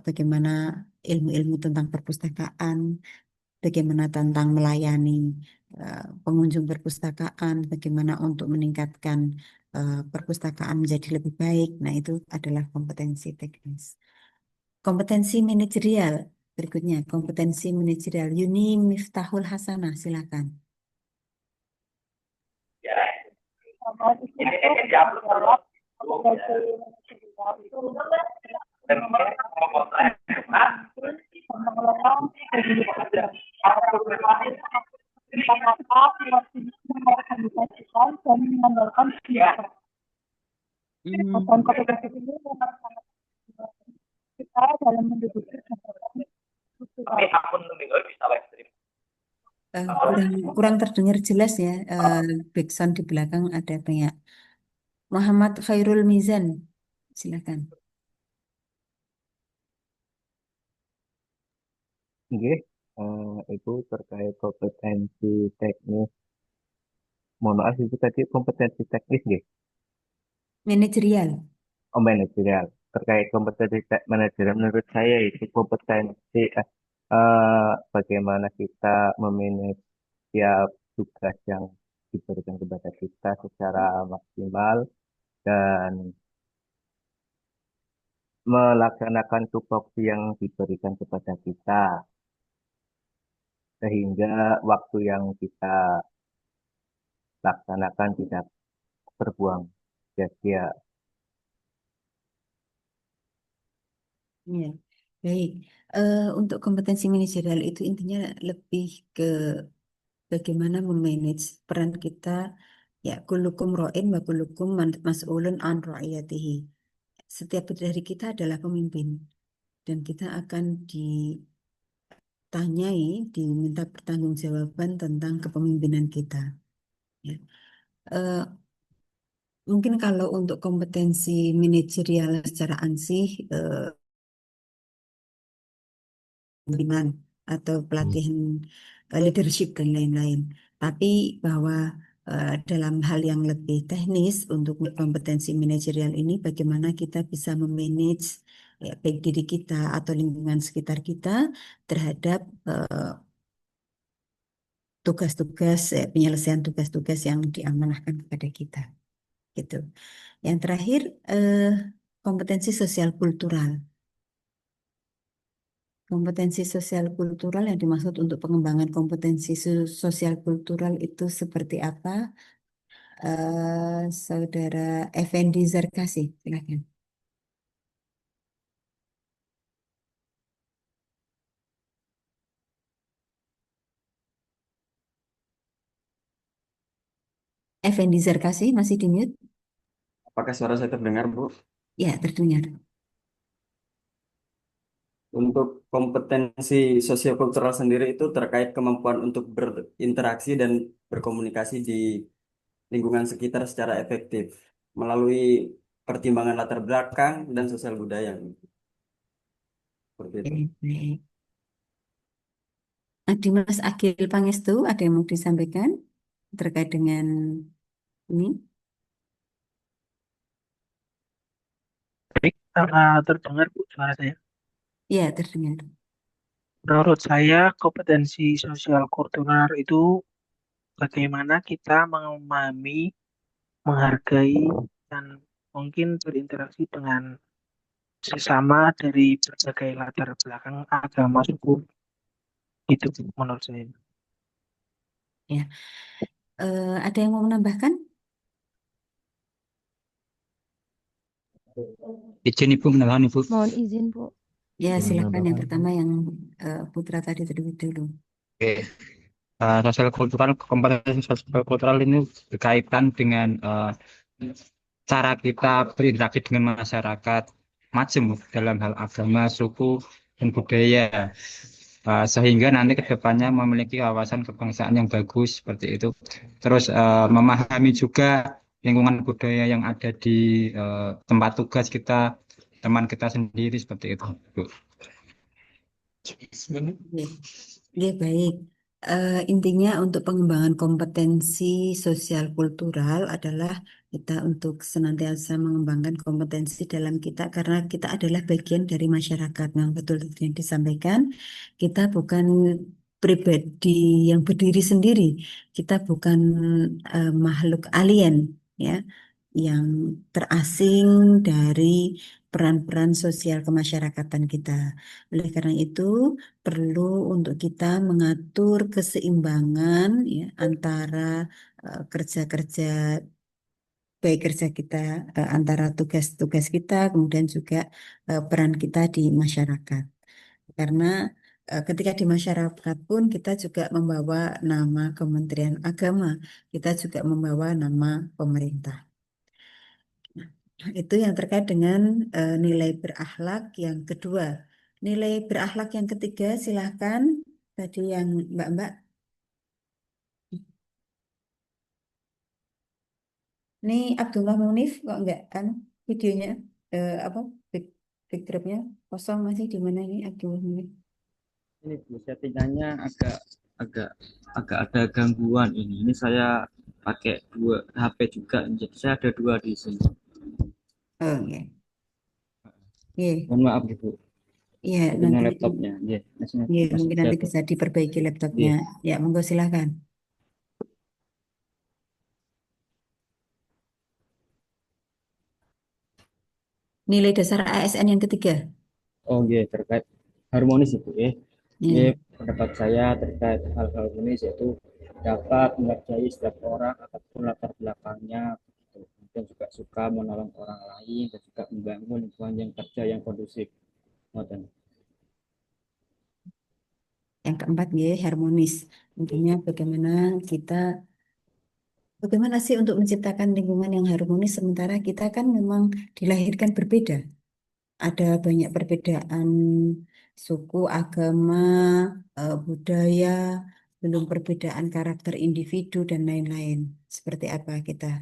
bagaimana ilmu-ilmu tentang perpustakaan, bagaimana tentang melayani pengunjung perpustakaan, bagaimana untuk meningkatkan perpustakaan menjadi lebih baik. Nah, itu adalah kompetensi teknis. Kompetensi manajerial berikutnya, kompetensi manajerial. Yuni Miftahul Hasanah, silakan. Kurang terdengar jelas ya. Backsound di belakang ada banyak. Muhammad Khairul Mizan, silakan. Nggih, itu terkait kompetensi teknis. Mohon maaf itu tadi kompetensi teknis nggih. Manajerial. Oh, manajerial. Terkait kompetensi manajerial menurut saya itu kompetensi bagaimana kita memanage setiap tugas yang diberikan kepada kita secara maksimal dan melaksanakan tupoksi yang diberikan kepada kita sehingga waktu yang kita laksanakan tidak terbuang sia-sia. Ya, baik. Untuk kompetensi manajerial itu intinya lebih ke bagaimana memanage peran kita. Ya, kulukum ro'in wa kulukum mas'ulun an ra'iyatihi. Setiap dari kita adalah pemimpin dan kita akan ditanyai, diminta pertanggungjawaban tentang kepemimpinan kita. Ya. Eh, Mungkin kalau untuk kompetensi manajerial secara ansih, pembimbingan atau pelatihan leadership dan lain-lain. Tapi bahwa dalam hal yang lebih teknis untuk kompetensi manajerial ini, bagaimana kita bisa memanage ya, baik diri kita atau lingkungan sekitar kita terhadap tugas-tugas, penyelesaian tugas-tugas yang diamanahkan kepada kita. Gitu. Yang terakhir, kompetensi sosial kultural. Kompetensi sosial kultural yang dimaksud untuk pengembangan kompetensi sosial kultural itu seperti apa? Saudara Effendi Zarkasi, silakan. Effendi Zarkasi masih di mute? Apakah suara saya terdengar, Bu? Ya, terdengar. Untuk kompetensi sosiokultural sendiri itu terkait kemampuan untuk berinteraksi dan berkomunikasi di lingkungan sekitar secara efektif melalui pertimbangan latar belakang dan sosial budaya. Seperti itu. Baik. Dimas Agil Pangestu, ada yang mau disampaikan terkait dengan ini? Baik, terdengar Bu suara saya. Ya, terdengar. Menurut saya, kompetensi sosial kultural itu bagaimana kita memahami, menghargai, dan mungkin berinteraksi dengan sesama dari berbagai latar belakang agama, suku. Itu menurut saya. Ya. Ada yang mau menambahkan? Izin Ibu, menambahkan Ibu. Mohon izin, Bu. Ya, silakan yang pertama yang Putra tadi terlebih dulu. Oke. Sosial kultural, kompetensi sosial kultural ini berkaitan dengan cara kita berinteraksi dengan masyarakat macam dalam hal agama, suku, dan budaya. Sehingga nanti ke depannya memiliki wawasan kebangsaan yang bagus seperti itu. Terus memahami juga lingkungan budaya yang ada di tempat tugas kita, teman kita sendiri seperti itu, Bu. Ya, baik. Intinya untuk pengembangan kompetensi sosial kultural adalah kita untuk senantiasa mengembangkan kompetensi dalam kita karena kita adalah bagian dari masyarakat. Yang betul yang disampaikan, kita bukan pribadi yang berdiri sendiri. Kita bukan makhluk alien, ya, yang terasing dari peran-peran sosial kemasyarakatan kita. Oleh karena itu, perlu untuk kita mengatur keseimbangan ya, antara kerja-kerja baik kerja kita antara tugas-tugas kita, kemudian juga peran kita di masyarakat. Karena ketika di masyarakat pun kita juga membawa nama Kementerian Agama, kita juga membawa nama pemerintah. Itu yang terkait dengan nilai berakhlak yang kedua. Nilai berakhlak yang ketiga, silahkan tadi yang Mbak-Mbak. Ini Abdullah Munif kok enggak kan videonya apa backdropnya kosong masih di mana ini Abdullah Munif? Ini Bu, settingannya agak agak agak ada gangguan ini. Ini saya pakai dua HP juga, jadi saya ada dua di sini. Oh iya. Iya. Mohon maaf Bu, Iya, punya nanti laptopnya. Iya, iya, masih mungkin nanti bisa diperbaiki laptopnya. Iya. Ya, monggo silahkan. Nilai dasar ASN yang ketiga. Oh iya, terkait harmonis itu ya. Ini Iya. pendapat saya terkait hal harmonis yaitu dapat menghargai setiap orang apapun latar belakangnya, gitu. Kemudian juga suka menolong orang lain dan juga membangun lingkungan yang kerja yang kondusif. Ngoten. Yang keempat ya harmonis. Intinya bagaimana sih untuk menciptakan lingkungan yang harmonis sementara kita kan memang dilahirkan berbeda. Ada banyak perbedaan suku, agama, budaya, belum perbedaan karakter individu dan lain-lain. Seperti apa kita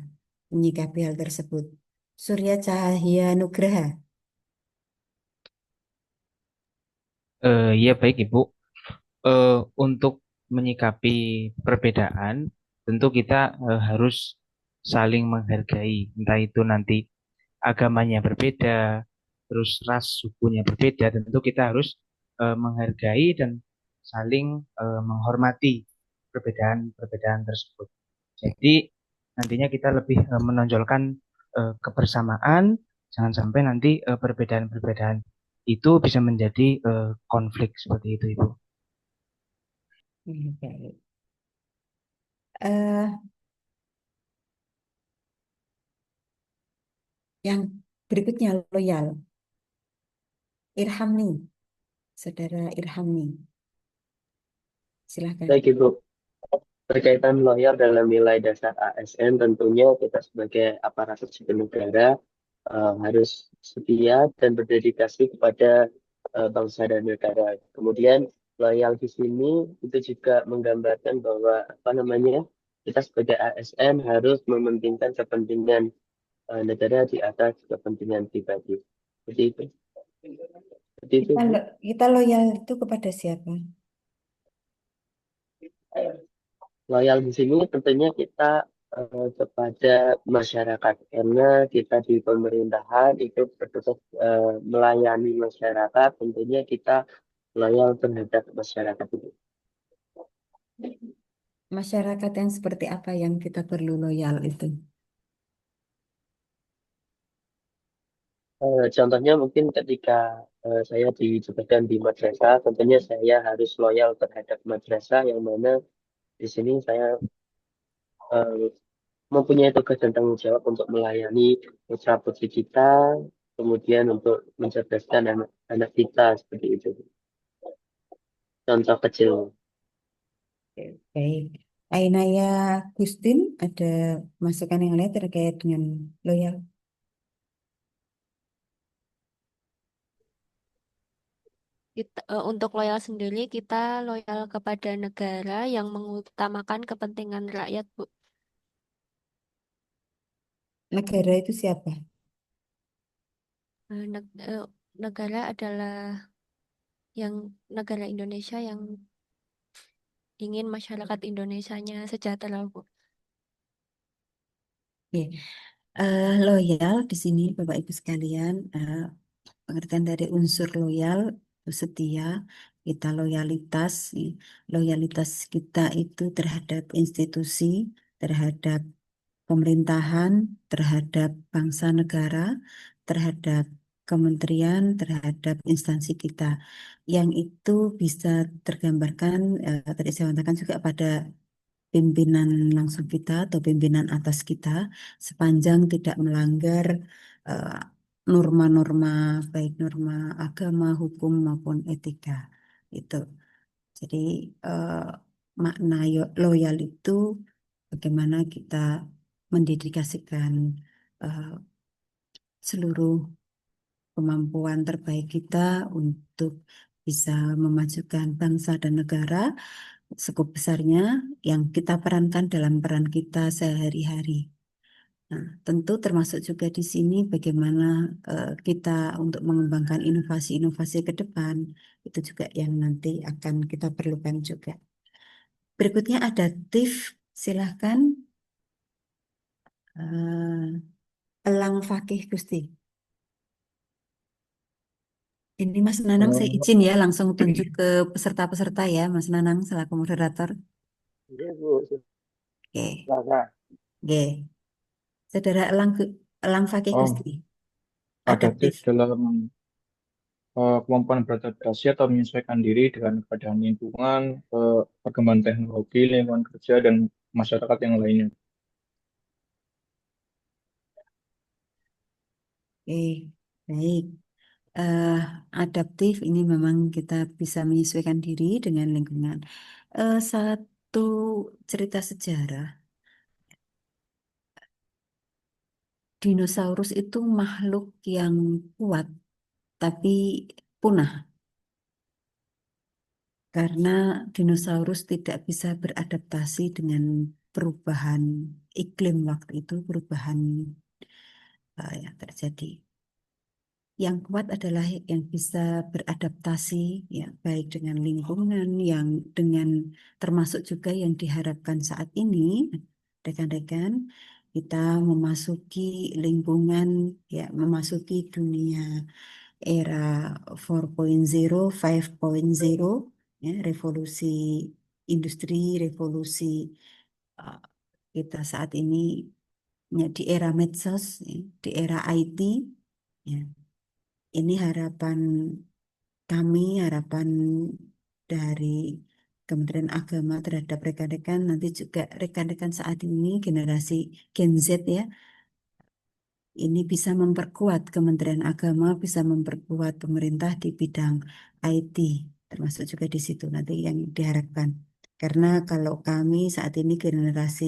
menyikapi hal tersebut? Surya Cahaya Nugraha. Ya baik Ibu. Untuk menyikapi perbedaan, tentu kita harus saling menghargai, entah itu nanti agamanya berbeda, terus ras sukunya berbeda, tentu kita harus menghargai dan saling menghormati perbedaan-perbedaan tersebut. Jadi nantinya kita lebih menonjolkan kebersamaan, jangan sampai nanti perbedaan-perbedaan itu bisa menjadi konflik seperti itu, Ibu. Baik. Eh, yang berikutnya loyal. Irhamni, Saudara Irhamni, silahkan. Baik Ibu, berkaitan loyal dalam nilai dasar ASN tentunya kita sebagai aparatur sipil negara harus setia dan berdedikasi kepada bangsa dan negara. Kemudian loyal di sini itu juga menggambarkan bahwa apa namanya kita sebagai ASN harus mementingkan kepentingan negara di atas kepentingan pribadi. Seperti itu. Seperti itu. Kita loyal itu kepada siapa? Loyal di sini tentunya kita kepada masyarakat karena kita di pemerintahan itu bertugas melayani masyarakat, tentunya kita loyal terhadap masyarakat itu. Masyarakat yang seperti apa yang kita perlu loyal itu? Contohnya mungkin ketika saya ditempatkan di madrasah, tentunya saya harus loyal terhadap madrasah yang mana di sini saya mempunyai tugas dan tanggung jawab untuk melayani putra putri kita, kemudian untuk mencerdaskan anak-anak kita seperti itu. Contoh kecil. Baik. Ainaya Gustin, ada masukan yang lain terkait dengan loyal? Untuk loyal sendiri, kita loyal kepada negara yang mengutamakan kepentingan rakyat, Bu. Negara itu siapa? Negara adalah negara Indonesia yang ingin masyarakat Indonesianya sejahtera, Bu. Oke. Loyal di sini Bapak Ibu sekalian, pengertian dari unsur loyal itu setia, kita loyalitas kita itu terhadap institusi, terhadap pemerintahan, terhadap bangsa negara, terhadap kementerian, terhadap instansi kita, yang itu bisa tergambarkan tadi saya katakan juga pada pimpinan langsung kita atau pimpinan atas kita sepanjang tidak melanggar eh, norma-norma baik norma agama, hukum maupun etika itu. Jadi eh, makna loyal itu bagaimana kita mendedikasikan eh, seluruh kemampuan terbaik kita untuk bisa memajukan bangsa dan negara sekup besarnya yang kita perankan dalam peran kita sehari-hari. Nah, tentu termasuk juga di sini bagaimana kita untuk mengembangkan inovasi-inovasi ke depan itu juga yang nanti akan kita perlukan juga. Berikutnya ada TIF, silahkan. Elang Fakih Gusti. Ini Mas Nanang saya Eh, izin ya langsung tunjuk ke peserta-peserta ya Mas Nanang selaku moderator. Iya, Bu. Oke, Silakan. oke. Saudara Elang Fakih Oh, Gusti. adaptif Adaptif. dalam kemampuan beradaptasi atau menyesuaikan diri dengan keadaan lingkungan, perkembangan teknologi, lingkungan kerja, dan masyarakat yang lainnya. Oke, baik. Eh, Adaptif ini memang kita bisa menyesuaikan diri dengan lingkungan. Satu cerita sejarah, dinosaurus itu makhluk yang kuat tapi punah karena dinosaurus tidak bisa beradaptasi dengan perubahan iklim waktu itu, perubahan yang terjadi. Yang kuat adalah yang bisa beradaptasi, ya, baik dengan lingkungan, yang dengan termasuk juga yang diharapkan saat ini, rekan-rekan, kita memasuki lingkungan, ya, memasuki dunia era 4.0, 5.0, ya, revolusi industri, revolusi uh, kita saat ini, ya, di era medsos, ya, di era IT, ya. Ini harapan kami, harapan dari Kementerian Agama terhadap rekan-rekan, nanti juga rekan-rekan saat ini generasi Gen Z ya, ini bisa memperkuat Kementerian Agama, bisa memperkuat pemerintah di bidang IT, termasuk juga di situ nanti yang diharapkan. Karena kalau kami saat ini generasi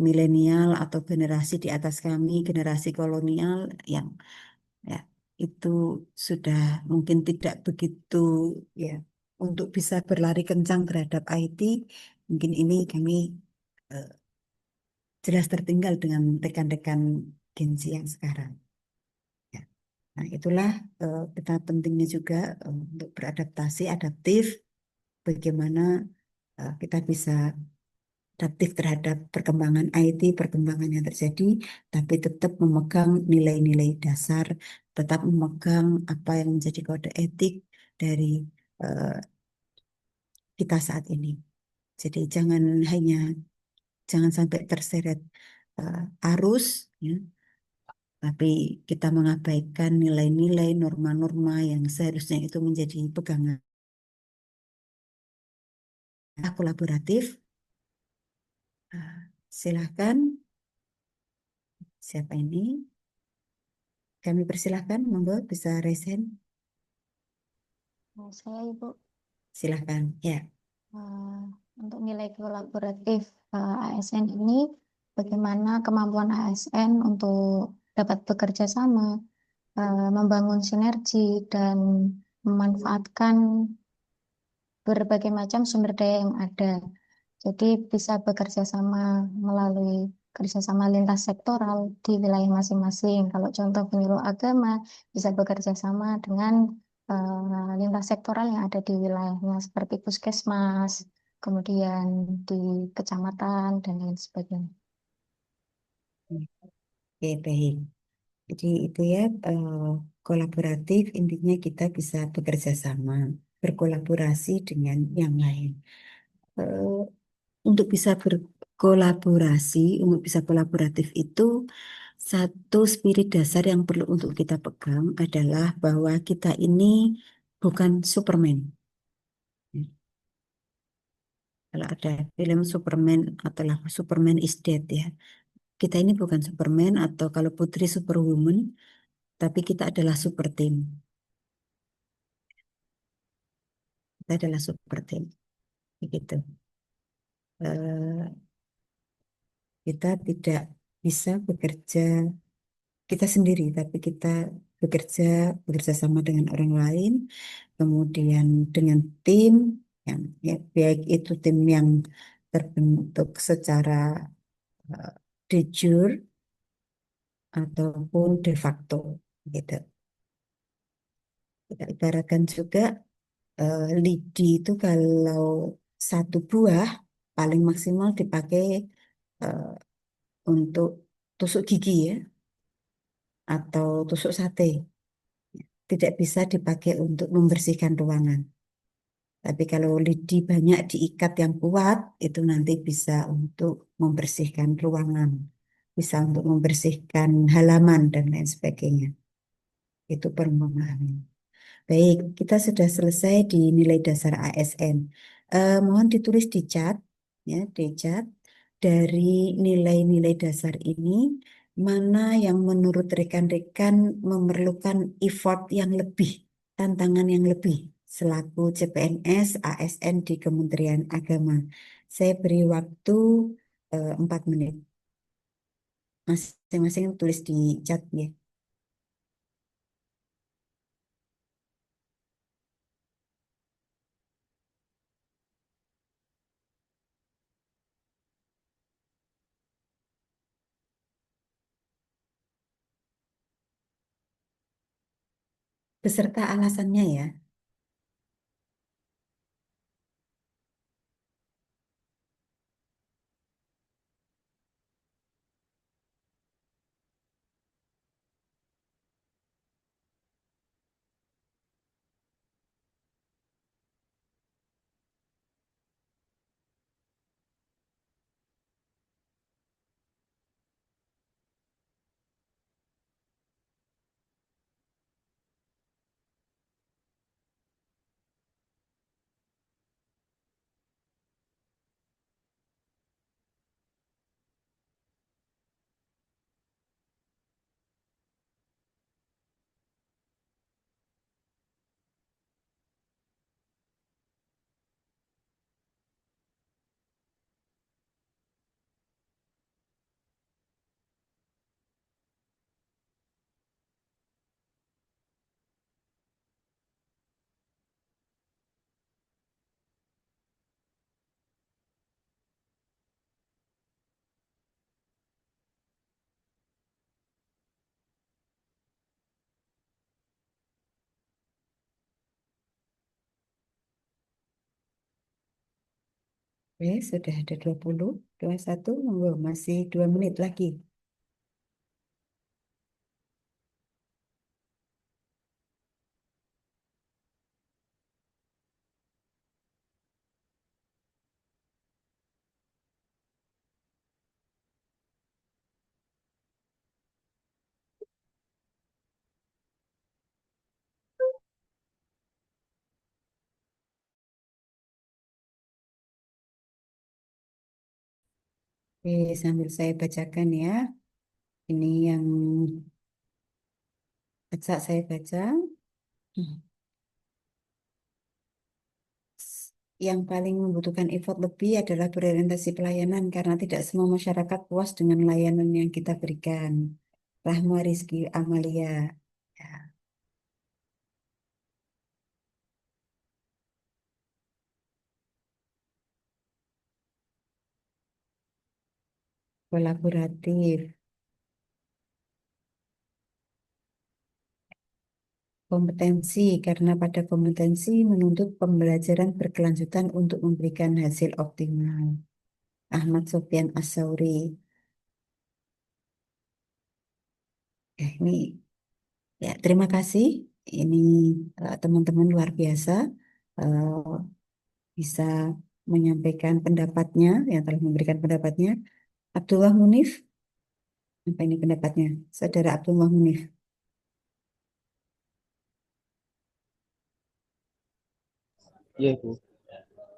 milenial atau generasi di atas kami, generasi kolonial yang ya itu sudah mungkin tidak begitu ya untuk bisa berlari kencang terhadap IT, mungkin ini kami eh, jelas tertinggal dengan rekan-rekan Gen Z yang sekarang. Ya. Nah, itulah kita pentingnya juga untuk beradaptasi, adaptif, bagaimana kita bisa adaptif terhadap perkembangan IT, perkembangan yang terjadi, tapi tetap memegang nilai-nilai dasar, tetap memegang apa yang menjadi kode etik dari eh, kita saat ini. Jadi jangan sampai terseret arus, ya, tapi kita mengabaikan nilai-nilai, norma-norma yang seharusnya itu menjadi pegangan kolaboratif. Silahkan, siapa ini? Kami persilahkan, monggo bisa resen. Saya Ibu, Silahkan, ya. eh, untuk nilai kolaboratif ASN ini, bagaimana kemampuan ASN untuk dapat bekerja sama, membangun sinergi, dan memanfaatkan berbagai macam sumber daya yang ada. Jadi bisa bekerja sama melalui kerjasama lintas sektoral di wilayah masing-masing. Kalau contoh penyuluh agama bisa bekerja sama dengan lintas sektoral yang ada di wilayahnya seperti puskesmas, kemudian di kecamatan dan lain sebagainya. Oke, baik. Jadi itu ya kolaboratif intinya kita bisa bekerja sama, berkolaborasi dengan yang lain. Eh, untuk bisa berkolaborasi, untuk bisa kolaboratif itu satu spirit dasar yang perlu untuk kita pegang adalah bahwa kita ini bukan Superman. Kalau ada film Superman atau lah Superman is Dead ya. Kita ini bukan Superman atau kalau Putri Superwoman, tapi kita adalah super team. Kita adalah super team. Begitu. Eh, kita tidak bisa bekerja kita sendiri, tapi kita bekerja bekerja sama dengan orang lain, kemudian dengan tim yang ya, baik itu tim yang terbentuk secara eh, de jure ataupun de facto gitu. Kita ibaratkan juga lidi itu kalau satu buah paling maksimal dipakai eh, untuk tusuk gigi ya atau tusuk sate. Tidak bisa dipakai untuk membersihkan ruangan. Tapi kalau lidi banyak diikat yang kuat, itu nanti bisa untuk membersihkan ruangan, bisa untuk membersihkan halaman dan lain sebagainya. Itu perlu memahami. Baik, kita sudah selesai di nilai dasar ASN. Mohon ditulis di chat, ya, di chat dari nilai-nilai dasar ini mana yang menurut rekan-rekan memerlukan effort yang lebih, tantangan yang lebih selaku CPNS ASN di Kementerian Agama. Saya beri waktu 4 menit. Masing-masing tulis di chat ya. Beserta alasannya ya. Oke, sudah ada 20, 21, monggo, masih 2 menit lagi. Oke, sambil saya bacakan ya. Ini yang acak saya baca. Yang paling membutuhkan effort lebih adalah berorientasi pelayanan karena tidak semua masyarakat puas dengan layanan yang kita berikan. Rahma Rizky Amalia. Ya, kolaboratif. Kompetensi, karena pada kompetensi menuntut pembelajaran berkelanjutan untuk memberikan hasil optimal. Ahmad Sofyan Asauri. Ini ya terima kasih. Ini teman-teman luar biasa eh, bisa menyampaikan pendapatnya, yang telah memberikan pendapatnya. Abdullah Munif, apa ini pendapatnya? Saudara Abdullah Munif. Iya, Bu.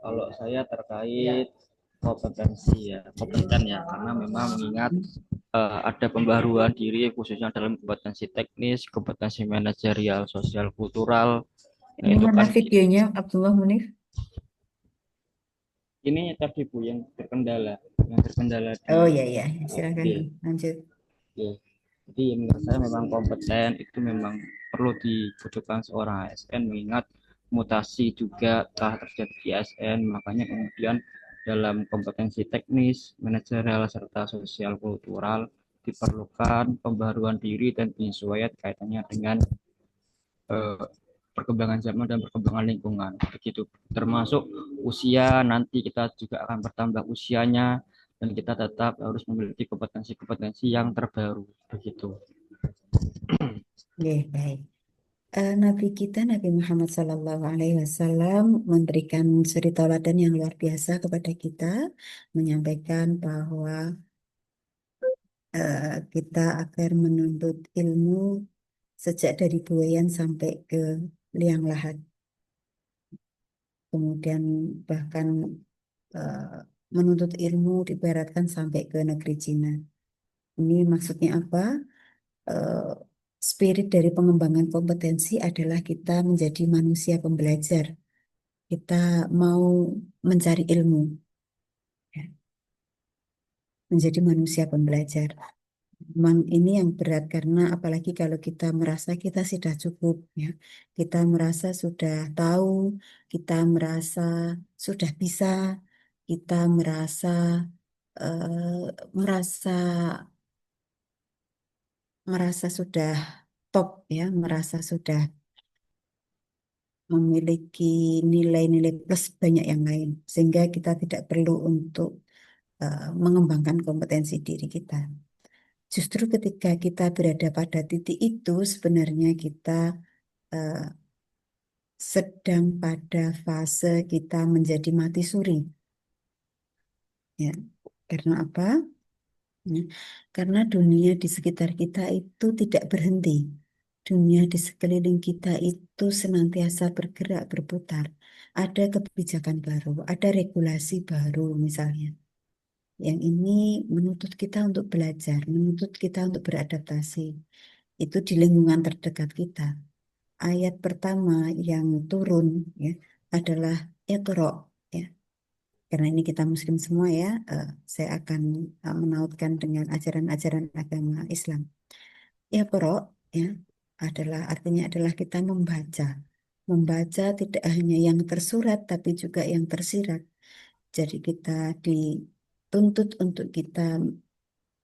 Kalau saya terkait kompetensi ya, kompeten ya, karena memang mengingat ada pembaruan diri khususnya dalam kompetensi teknis, kompetensi manajerial, sosial, kultural. Nah, Ini itu mana kan videonya Abdullah Munif? ini tadi Bu yang terkendala di Oh ya ya, silakan Oke. lanjut. Oke. Jadi menurut saya memang kompeten itu memang perlu dibutuhkan seorang ASN mengingat mutasi juga telah terjadi di ASN, makanya kemudian dalam kompetensi teknis, manajerial serta sosial kultural diperlukan pembaruan diri dan penyesuaian kaitannya dengan eh, perkembangan zaman dan perkembangan lingkungan begitu, termasuk usia. Nanti kita juga akan bertambah usianya dan kita tetap harus memiliki kompetensi-kompetensi yang terbaru begitu. Oke, baik. Nabi kita Nabi Muhammad SAW memberikan suri tauladan yang luar biasa kepada kita, menyampaikan bahwa kita akan menuntut ilmu sejak dari buayan sampai ke liang lahat. Kemudian bahkan eh, menuntut ilmu diberatkan sampai ke negeri Cina. Ini maksudnya apa? Eh, Spirit dari pengembangan kompetensi adalah kita menjadi manusia pembelajar. Kita mau mencari ilmu, ya, menjadi manusia pembelajar. Memang ini yang berat karena apalagi kalau kita merasa kita sudah cukup, ya, kita merasa sudah tahu, kita merasa sudah bisa, kita merasa eh, merasa merasa sudah top, ya, merasa sudah memiliki nilai-nilai plus banyak yang lain, sehingga kita tidak perlu untuk mengembangkan kompetensi diri kita. Justru ketika kita berada pada titik itu, sebenarnya kita eh, sedang pada fase kita menjadi mati suri. Ya, karena apa? Ya, karena dunia di sekitar kita itu tidak berhenti. Dunia di sekeliling kita itu senantiasa bergerak, berputar. Ada kebijakan baru, ada regulasi baru misalnya. Yang ini menuntut kita untuk belajar, menuntut kita untuk beradaptasi. Itu di lingkungan terdekat kita. Ayat pertama yang turun, ya, adalah Iqra, ya. Karena ini kita muslim semua, ya, saya akan menautkan dengan ajaran-ajaran agama Islam. Iqra, ya, artinya adalah kita membaca. Membaca tidak hanya yang tersurat tapi juga yang tersirat. Jadi kita dituntut untuk kita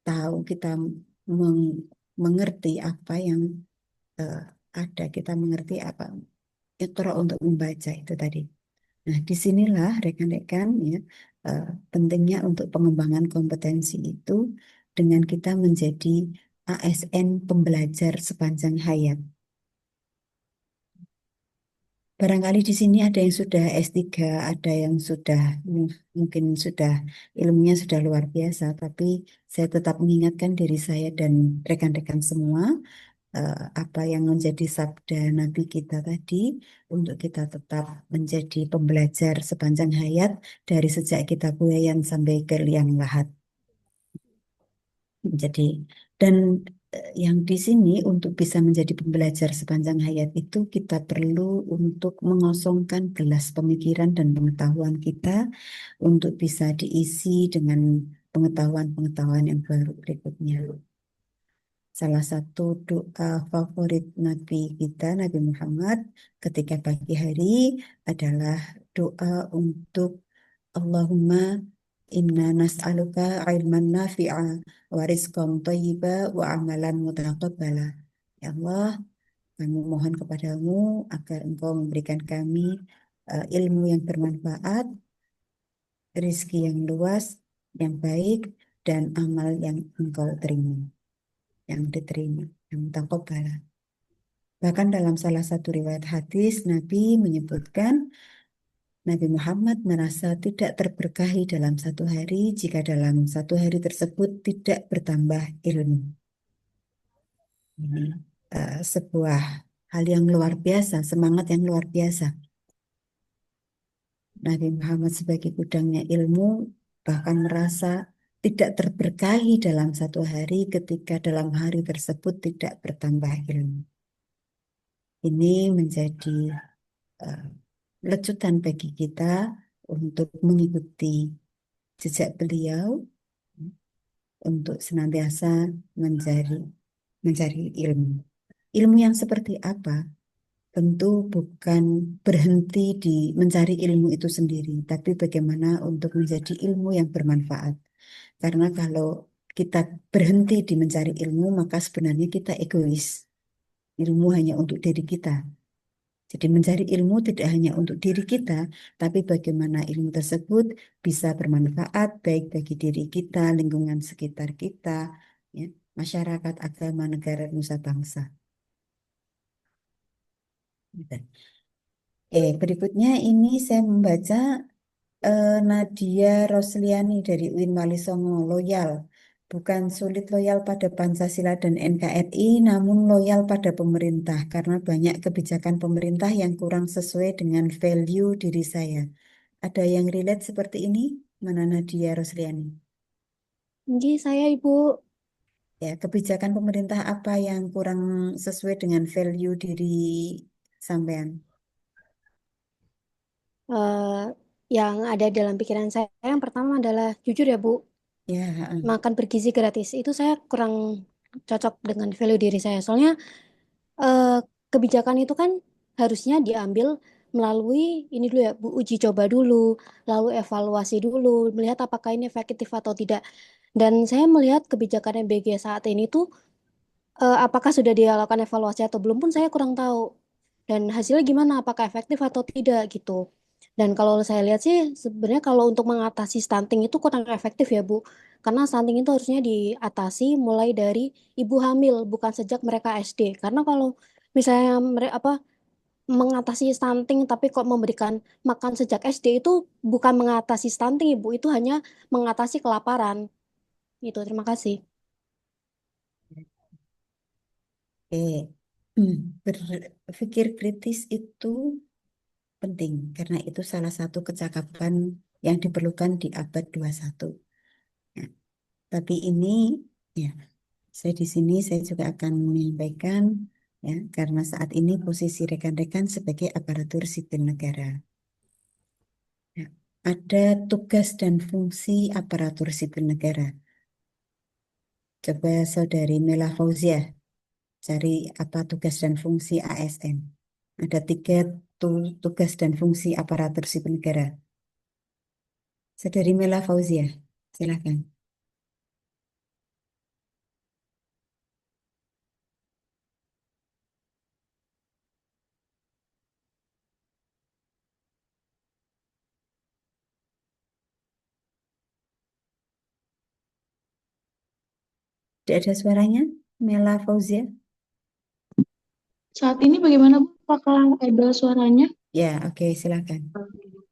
tahu, kita mengerti apa yang eh, ada, kita mengerti apa Iqra untuk membaca itu tadi. Nah, disinilah rekan-rekan, ya, pentingnya untuk pengembangan kompetensi itu dengan kita menjadi ASN pembelajar sepanjang hayat. Barangkali di sini ada yang sudah S3, ada yang sudah mungkin sudah ilmunya sudah luar biasa, tapi saya tetap mengingatkan diri saya dan rekan-rekan semua apa yang menjadi sabda Nabi kita tadi, untuk kita tetap menjadi pembelajar sepanjang hayat dari sejak kita buayan sampai ke liang lahat. Jadi, dan yang di sini untuk bisa menjadi pembelajar sepanjang hayat itu kita perlu untuk mengosongkan gelas pemikiran dan pengetahuan kita untuk bisa diisi dengan pengetahuan-pengetahuan yang baru berikutnya. Salah satu doa favorit Nabi kita, Nabi Muhammad, ketika pagi hari adalah doa untuk Allahumma inna nas'aluka ilman nafi'a wa rizqan thayyiba wa amalan mutaqabbala. Ya Allah, kami mohon kepadamu agar Engkau memberikan kami ilmu yang bermanfaat, rezeki yang luas, yang baik, dan amal yang Engkau terima, yang diterima, yang taqabbala. Bahkan dalam salah satu riwayat hadis, Nabi menyebutkan Nabi Muhammad merasa tidak terberkahi dalam satu hari jika dalam satu hari tersebut tidak bertambah ilmu. Ini sebuah hal yang luar biasa, semangat yang luar biasa. Nabi Muhammad sebagai gudangnya ilmu bahkan merasa tidak terberkahi dalam satu hari ketika dalam hari tersebut tidak bertambah ilmu. Ini menjadi eh, lecutan bagi kita untuk mengikuti jejak beliau, untuk senantiasa mencari mencari ilmu. Ilmu yang seperti apa? Tentu bukan berhenti di mencari ilmu itu sendiri, tapi bagaimana untuk menjadi ilmu yang bermanfaat. Karena kalau kita berhenti di mencari ilmu, maka sebenarnya kita egois. Ilmu hanya untuk diri kita. Jadi mencari ilmu tidak hanya untuk diri kita, tapi bagaimana ilmu tersebut bisa bermanfaat baik bagi diri kita, lingkungan sekitar kita, ya, masyarakat, agama, negara, nusa bangsa. Gitu. Berikutnya ini saya membaca Nadia Rosliani dari UIN Wali Songo, loyal. Bukan sulit loyal pada Pancasila dan NKRI, namun loyal pada pemerintah karena banyak kebijakan pemerintah yang kurang sesuai dengan value diri saya. Ada yang relate seperti ini? Mana Nadia Rosliani? Jadi saya Ibu Ya, kebijakan pemerintah apa yang kurang sesuai dengan value diri sampean? eh, yang ada dalam pikiran saya yang pertama adalah jujur ya Bu, Ya, makan bergizi gratis itu saya kurang cocok dengan value diri saya. Soalnya eh, kebijakan itu kan harusnya diambil melalui ini dulu ya Bu, uji coba dulu, lalu evaluasi dulu, melihat apakah ini efektif atau tidak. Dan saya melihat kebijakan MBG saat ini tuh apakah sudah dilakukan evaluasi atau belum pun saya kurang tahu. Dan hasilnya gimana, apakah efektif atau tidak gitu. Dan kalau saya lihat sih sebenarnya kalau untuk mengatasi stunting itu kurang efektif ya Bu. Karena stunting itu harusnya diatasi mulai dari ibu hamil, bukan sejak mereka SD. Karena kalau misalnya mereka mengatasi stunting tapi kok memberikan makan sejak SD itu bukan mengatasi stunting Ibu, itu hanya mengatasi kelaparan. Gitu, terima kasih. Berpikir kritis itu penting karena itu salah satu kecakapan yang diperlukan di abad 21. Ya, tapi ini ya saya di sini saya juga akan menyampaikan ya karena saat ini posisi rekan-rekan sebagai aparatur sipil negara. Ya, ada tugas dan fungsi aparatur sipil negara. Coba Saudari Mela Fauzia cari apa tugas dan fungsi ASN. Ada 3 tugas dan fungsi aparatur sipil negara. Saudari Mela Fauzia, silakan. Tidak ada suaranya, Mela Fauzia? Saat ini bagaimana Bu? Apakah ada suaranya? Ya, oke, silakan.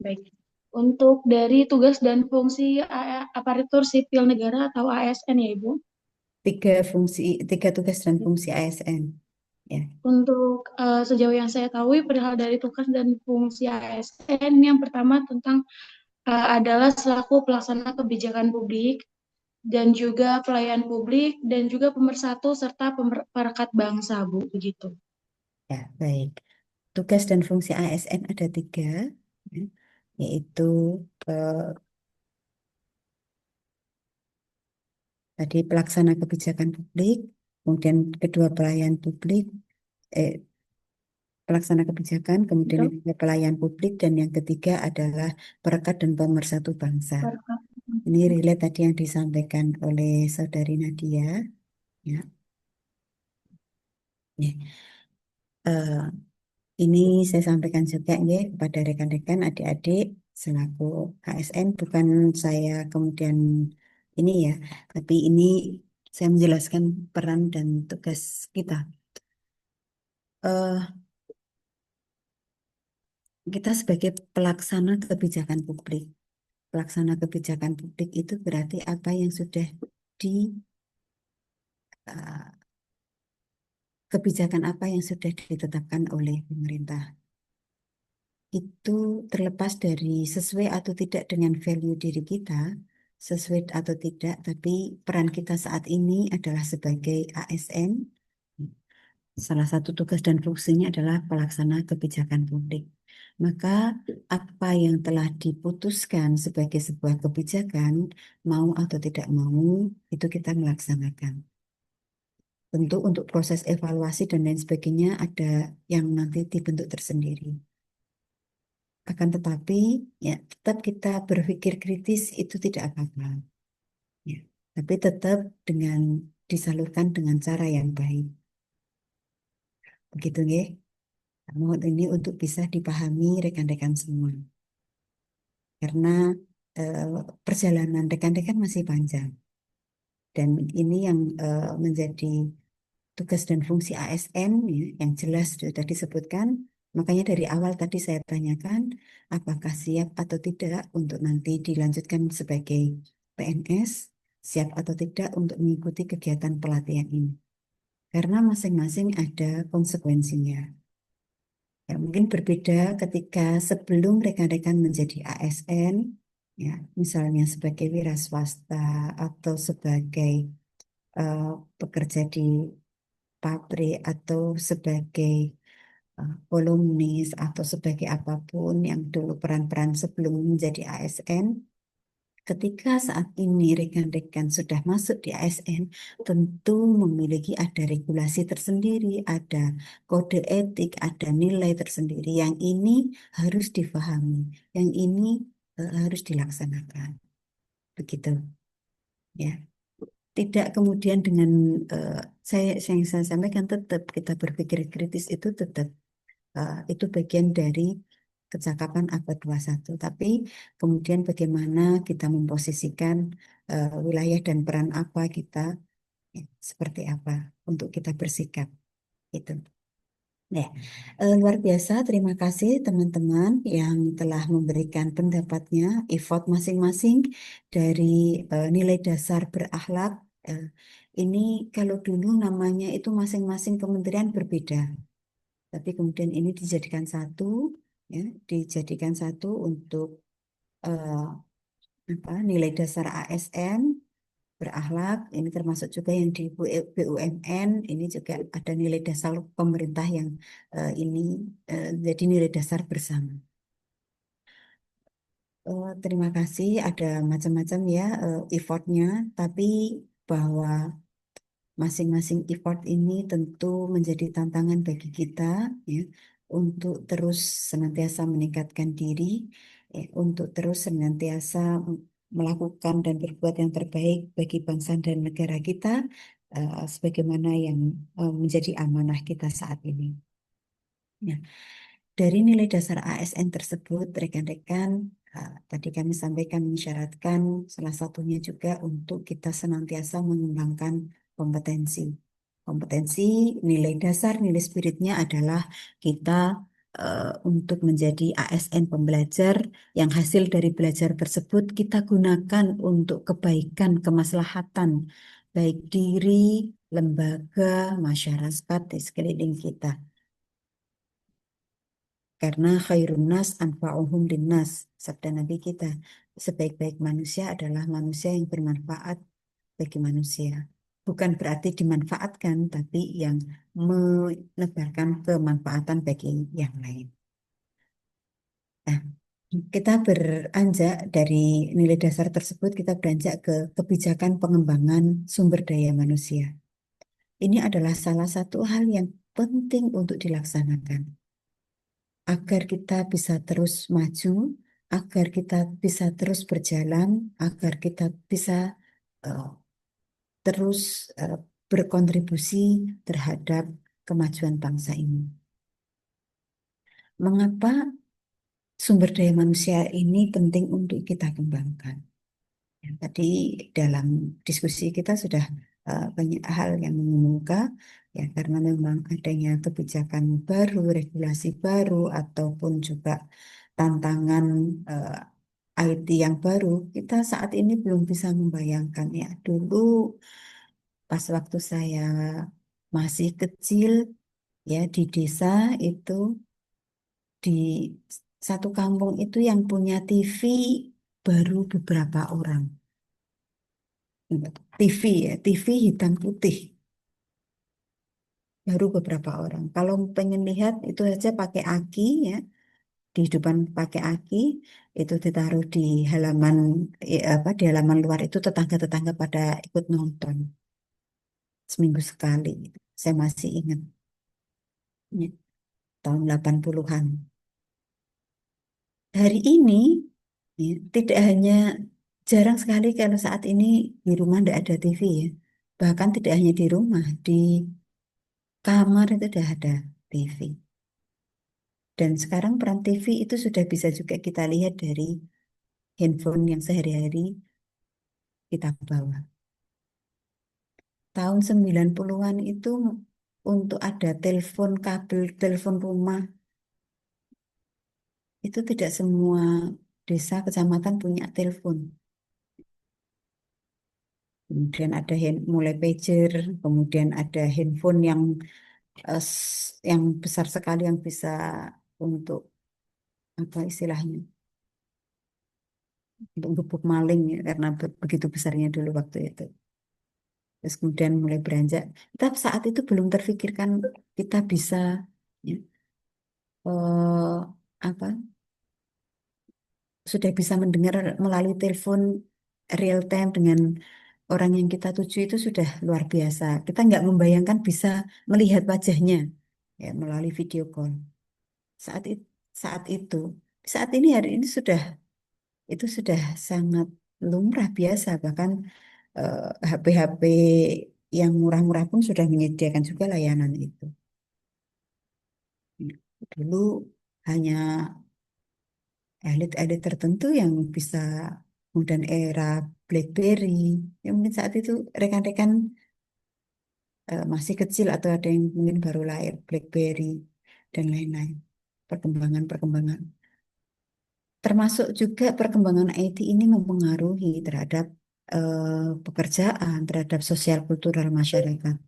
Baik. Untuk dari tugas dan fungsi aparatur sipil negara atau ASN ya Ibu. 3 tugas dan fungsi ASN. Ya. Untuk sejauh yang saya tahu perihal dari tugas dan fungsi ASN yang pertama tentang adalah selaku pelaksana kebijakan publik dan juga pelayan publik dan juga pemersatu serta perekat bangsa Bu, begitu. Ya, baik. Tugas dan fungsi ASN ada 3, ya, yaitu tadi pelaksana kebijakan publik, kemudian kedua pelayan publik, pelaksana kebijakan, kemudian yang ketiga pelayan publik, dan yang ketiga adalah perekat dan pemersatu bangsa. Ini relate tadi yang disampaikan oleh Saudari Nadia. Ya. Ya. Ini saya sampaikan juga ya kepada rekan-rekan adik-adik selaku ASN, bukan saya kemudian ini ya, tapi ini saya menjelaskan peran dan tugas kita. Eh, kita sebagai pelaksana kebijakan publik. Pelaksana kebijakan publik itu berarti apa yang sudah di eh, kebijakan apa yang sudah ditetapkan oleh pemerintah. itu terlepas dari sesuai atau tidak dengan value diri kita, sesuai atau tidak, tapi peran kita saat ini adalah sebagai ASN. Salah satu tugas dan fungsinya adalah pelaksana kebijakan publik. Maka apa yang telah diputuskan sebagai sebuah kebijakan, mau atau tidak mau, itu kita melaksanakan. Tentu untuk proses evaluasi dan lain sebagainya ada yang nanti dibentuk tersendiri. Akan tetapi ya tetap kita berpikir kritis itu tidak apa-apa. Ya. Tapi tetap dengan disalurkan dengan cara yang baik. Begitu ya. Mohon ini untuk bisa dipahami rekan-rekan semua. Karena eh, perjalanan rekan-rekan masih panjang. Dan ini yang menjadi tugas dan fungsi ASN ya, yang jelas sudah disebutkan. Makanya dari awal tadi saya tanyakan apakah siap atau tidak untuk nanti dilanjutkan sebagai PNS, siap atau tidak untuk mengikuti kegiatan pelatihan ini. Karena masing-masing ada konsekuensinya. Ya, mungkin berbeda ketika sebelum rekan-rekan menjadi ASN, ya, misalnya sebagai wira swasta atau sebagai eh, pekerja di pabrik atau sebagai kolumnis atau sebagai apapun yang dulu peran-peran sebelum menjadi ASN. Ketika saat ini rekan-rekan sudah masuk di ASN, tentu memiliki ada regulasi tersendiri, ada kode etik, ada nilai tersendiri. Yang ini harus difahami, yang ini harus dilaksanakan. Begitu, ya. Tidak kemudian dengan yang saya sampaikan tetap kita berpikir kritis itu tetap itu bagian dari kecakapan abad 21. Tapi kemudian bagaimana kita memposisikan wilayah dan peran apa kita, ya, seperti apa untuk kita bersikap. Itu. Ya, luar biasa. Terima kasih teman-teman yang telah memberikan pendapatnya, effort masing-masing dari nilai dasar berakhlak. Eh, ini kalau dulu namanya itu masing-masing kementerian berbeda. Tapi kemudian ini dijadikan satu, ya, dijadikan satu untuk eh, apa, nilai dasar ASN berakhlak. Ini termasuk juga yang di BUMN. Ini juga ada nilai dasar pemerintah yang ini jadi nilai dasar bersama. Terima kasih. Ada macam-macam ya effortnya, tapi bahwa masing-masing effort ini tentu menjadi tantangan bagi kita ya, untuk terus senantiasa meningkatkan diri, ya, untuk terus senantiasa melakukan dan berbuat yang terbaik bagi bangsa dan negara kita, sebagaimana yang menjadi amanah kita saat ini. Ya. Dari nilai dasar ASN tersebut, rekan-rekan, tadi kami sampaikan mensyaratkan salah satunya juga untuk kita senantiasa mengembangkan kompetensi. Kompetensi, nilai dasar, nilai spiritnya adalah kita untuk menjadi ASN pembelajar yang hasil dari belajar tersebut kita gunakan untuk kebaikan, kemaslahatan, baik diri, lembaga, masyarakat di sekeliling kita. Karena khairun nas anfa'uhum linnas, sabda Nabi kita, sebaik-baik manusia adalah manusia yang bermanfaat bagi manusia. Bukan berarti dimanfaatkan, tapi yang menebarkan kemanfaatan bagi yang lain. Nah, kita beranjak dari nilai dasar tersebut, kita beranjak ke kebijakan pengembangan sumber daya manusia. Ini adalah salah satu hal yang penting untuk dilaksanakan agar kita bisa terus maju, agar kita bisa terus berjalan, agar kita bisa eh, terus berkontribusi terhadap kemajuan bangsa ini. Mengapa sumber daya manusia ini penting untuk kita kembangkan? Ya, tadi dalam diskusi kita sudah banyak hal yang mengemuka, ya karena memang adanya kebijakan baru, regulasi baru, ataupun juga tantangan IT yang baru, kita saat ini belum bisa membayangkan ya dulu pas waktu saya masih kecil ya di desa itu di Satu kampung itu yang punya TV baru beberapa orang. TV ya, TV hitam putih baru beberapa orang. Kalau pengen lihat itu saja pakai aki ya, di depan pakai aki itu ditaruh di halaman di halaman luar itu tetangga-tetangga pada ikut nonton seminggu sekali. Saya masih ingat ya, tahun 80-an. Hari ini ya, tidak hanya jarang sekali kalau saat ini di rumah tidak ada TV ya. Bahkan tidak hanya di rumah, di kamar itu sudah ada TV. Dan sekarang peran TV itu sudah bisa juga kita lihat dari handphone yang sehari-hari kita bawa. Tahun 90-an itu untuk ada telepon kabel, telepon rumah, itu tidak semua desa, kecamatan punya telepon. Kemudian ada mulai pager, kemudian ada handphone yang besar sekali yang bisa untuk apa istilahnya, untuk gebuk maling ya, karena begitu besarnya dulu waktu itu. Terus kemudian mulai beranjak. Tapi saat itu belum terfikirkan kita bisa ya, apa sudah bisa mendengar melalui telepon real time dengan orang yang kita tuju itu sudah luar biasa. Kita nggak membayangkan bisa melihat wajahnya ya melalui video call. Saat itu, saat itu, saat ini hari ini itu sudah sangat lumrah biasa. Bahkan HP-HP yang murah-murah pun sudah menyediakan juga layanan itu. Dulu hanya elit-elit tertentu yang bisa kemudian era BlackBerry. Ya mungkin saat itu rekan-rekan masih kecil atau ada yang mungkin baru lahir BlackBerry dan lain-lain. Perkembangan-perkembangan. Termasuk juga perkembangan IT ini mempengaruhi terhadap pekerjaan, terhadap sosial kultural masyarakat.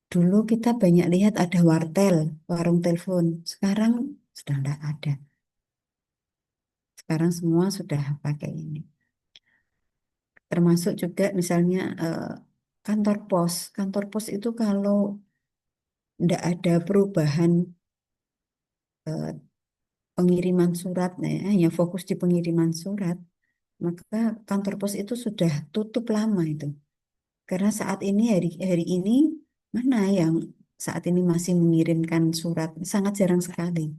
Dulu kita banyak lihat ada wartel, warung telepon. Sekarang sudah tidak ada. Sekarang semua sudah pakai ini. Termasuk juga misalnya kantor pos. Kantor pos itu kalau tidak ada perubahan pengiriman surat, hanya fokus di pengiriman surat, maka kantor pos itu sudah tutup lama itu. Karena saat ini hari ini mana yang saat ini masih mengirimkan surat sangat jarang sekali.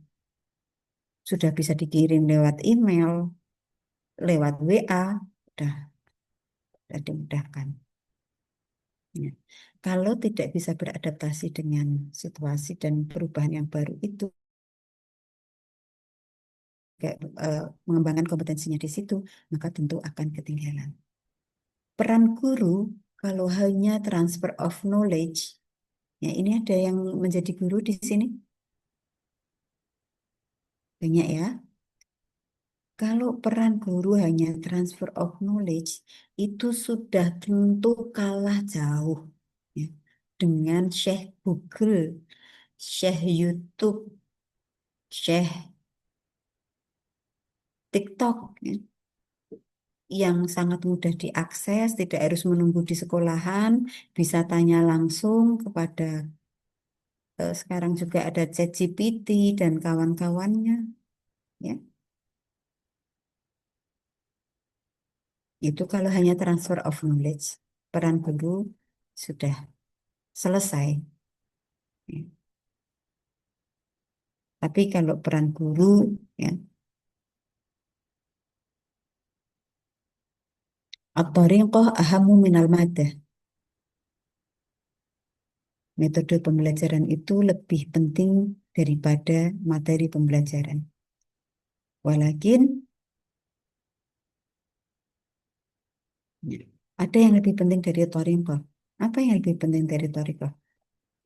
Sudah bisa dikirim lewat email, lewat WA, sudah dimudahkan. Ya. Kalau tidak bisa beradaptasi dengan situasi dan perubahan yang baru itu, mengembangkan kompetensinya di situ, maka tentu akan ketinggalan. Peran guru kalau hanya transfer of knowledge, ya ini ada yang menjadi guru di sini? Banyak ya. Kalau peran guru hanya transfer of knowledge, itu sudah tentu kalah jauh ya, dengan Syekh Google, Syekh YouTube, Syekh TikTok ya, yang sangat mudah diakses, tidak harus menunggu di sekolahan, bisa tanya langsung kepada sekarang juga ada ChatGPT dan kawan-kawannya ya. Itu kalau hanya transfer of knowledge, peran guru sudah selesai. Ya. Tapi kalau peran guru, ya, at-thariqah ahamu minal madah. Metode pembelajaran itu lebih penting daripada materi pembelajaran. Walakin ada yang lebih penting dari thariqah. Apa yang lebih penting dari thariqah?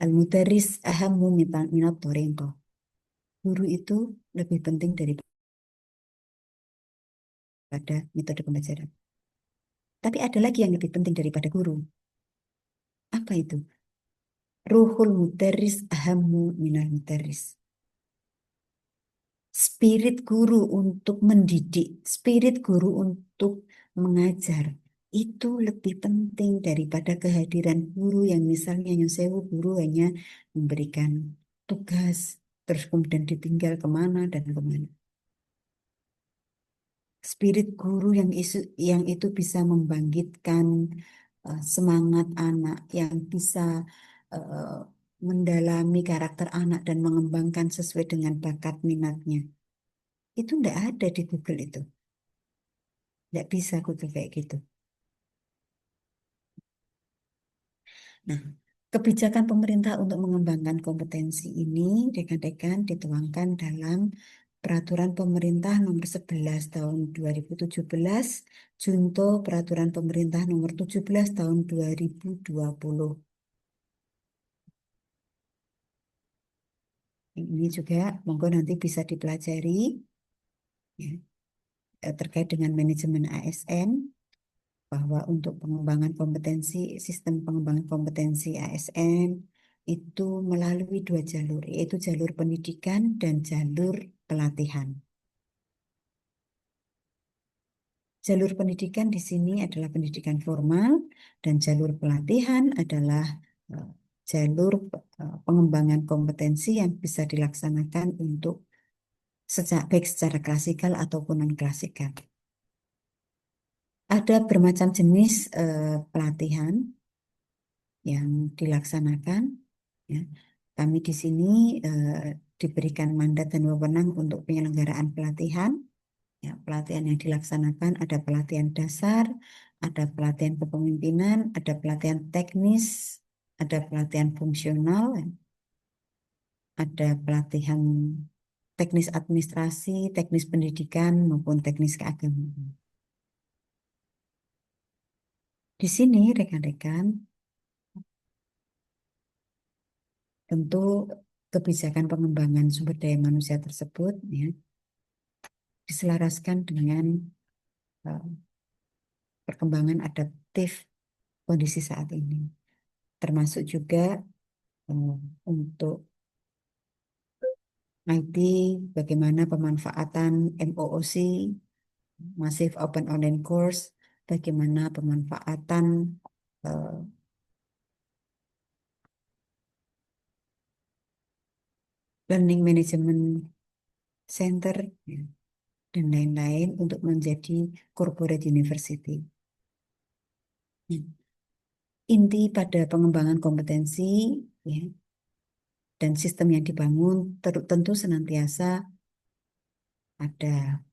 Al-mudarris ahamu minat thariqah. Guru itu lebih penting daripada metode pembelajaran. Tapi ada lagi yang lebih penting daripada guru. Apa itu? Ruhul mudarris ahammu minal mudarris. spirit guru untuk mendidik, spirit guru untuk mengajar itu lebih penting daripada kehadiran guru yang misalnya yang sewu guru hanya memberikan tugas terus kemudian ditinggal kemana dan kemana. Spirit guru yang itu bisa membangkitkan semangat anak, yang bisa eh, mendalami karakter anak dan mengembangkan sesuai dengan bakat minatnya. Itu enggak ada di Google itu. Enggak bisa Google kayak gitu. Nah, kebijakan pemerintah untuk mengembangkan kompetensi ini rekan-rekan dituangkan dalam Peraturan Pemerintah Nomor 11 Tahun 2017, Junto Peraturan Pemerintah Nomor 17 Tahun 2020. Ini juga monggo nanti bisa dipelajari ya, terkait dengan manajemen ASN bahwa untuk pengembangan kompetensi, sistem pengembangan kompetensi ASN itu melalui dua jalur, yaitu jalur pendidikan dan jalur pelatihan. Jalur pendidikan di sini adalah pendidikan formal dan jalur pelatihan adalah jalur pengembangan kompetensi yang bisa dilaksanakan untuk baik secara klasikal ataupun non-klasikal. Ada bermacam jenis pelatihan yang dilaksanakan. Ya. Kami di sini diberikan mandat dan wewenang untuk penyelenggaraan pelatihan. Ya, pelatihan yang dilaksanakan ada pelatihan dasar, ada pelatihan kepemimpinan, ada pelatihan teknis, ada pelatihan fungsional, ada pelatihan teknis administrasi, teknis pendidikan maupun teknis keagamaan. Di sini rekan-rekan tentu kebijakan pengembangan sumber daya manusia tersebut ya diselaraskan dengan perkembangan adaptif kondisi saat ini, termasuk juga untuk IT, bagaimana pemanfaatan MOOC, Massive Open Online Course, bagaimana pemanfaatan Learning Management Center, ya, dan lain-lain untuk menjadi corporate university. Inti pada pengembangan kompetensi ya, dan sistem yang dibangun tentu senantiasa ada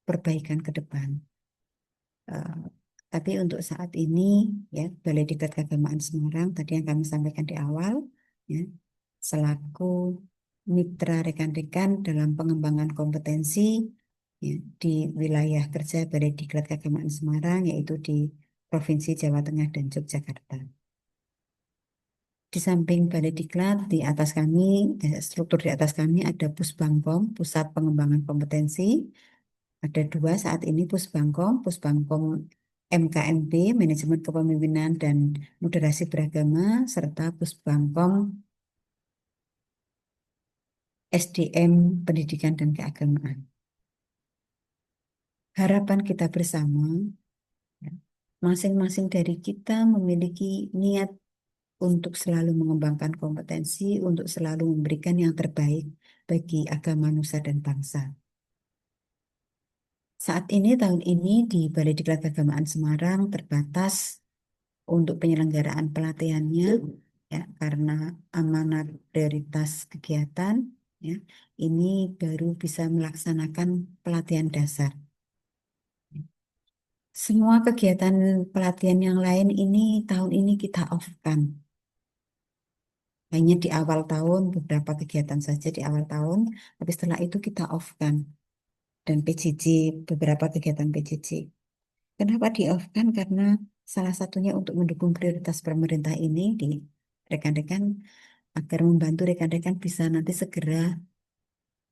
perbaikan ke depan. Tapi untuk saat ini ya Balai Diklat Keagamaan Semarang tadi yang kami sampaikan di awal ya, selaku mitra rekan-rekan dalam pengembangan kompetensi ya, di wilayah kerja Balai Diklat Keagamaan Semarang yaitu di Provinsi Jawa Tengah dan Yogyakarta. Di samping Balai Diklat, di atas kami, struktur di atas kami ada Pusbangkom, Pusat Pengembangan Kompetensi. Ada dua saat ini Pusbangkom MKMB, Manajemen Kepemimpinan dan Moderasi Beragama, serta Pusbangkom SDM Pendidikan dan Keagamaan. Harapan kita bersama, masing-masing dari kita memiliki niat untuk selalu mengembangkan kompetensi, untuk selalu memberikan yang terbaik bagi agama, nusa, dan bangsa. Saat ini, tahun ini di Balai Diklat Keagamaan Semarang terbatas untuk penyelenggaraan pelatihannya, ya, karena amanat prioritas kegiatan, ya, ini baru bisa melaksanakan pelatihan dasar. Semua kegiatan pelatihan yang lain ini tahun ini kita off-kan. Hanya di awal tahun, beberapa kegiatan saja di awal tahun, tapi setelah itu kita off-kan. Dan PJJ, beberapa kegiatan PJJ. Kenapa di off-kan? Karena salah satunya untuk mendukung prioritas pemerintah ini di rekan-rekan, agar membantu rekan-rekan bisa nanti segera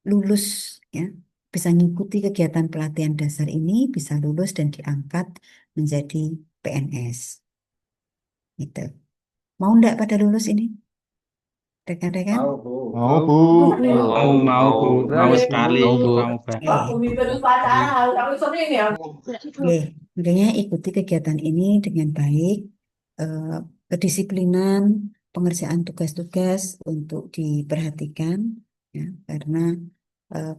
lulus, ya, bisa mengikuti kegiatan pelatihan dasar ini, bisa lulus dan diangkat menjadi PNS. Gitu. Mau enggak pada lulus ini? Rekan-rekan? Mau, Mau, Bu. Mau, Bu. Mau sekali. Mau, Bu. Mau banget. Oke, makanya ikuti kegiatan ini dengan baik, kedisiplinan, pengerjaan tugas-tugas untuk diperhatikan, ya, karena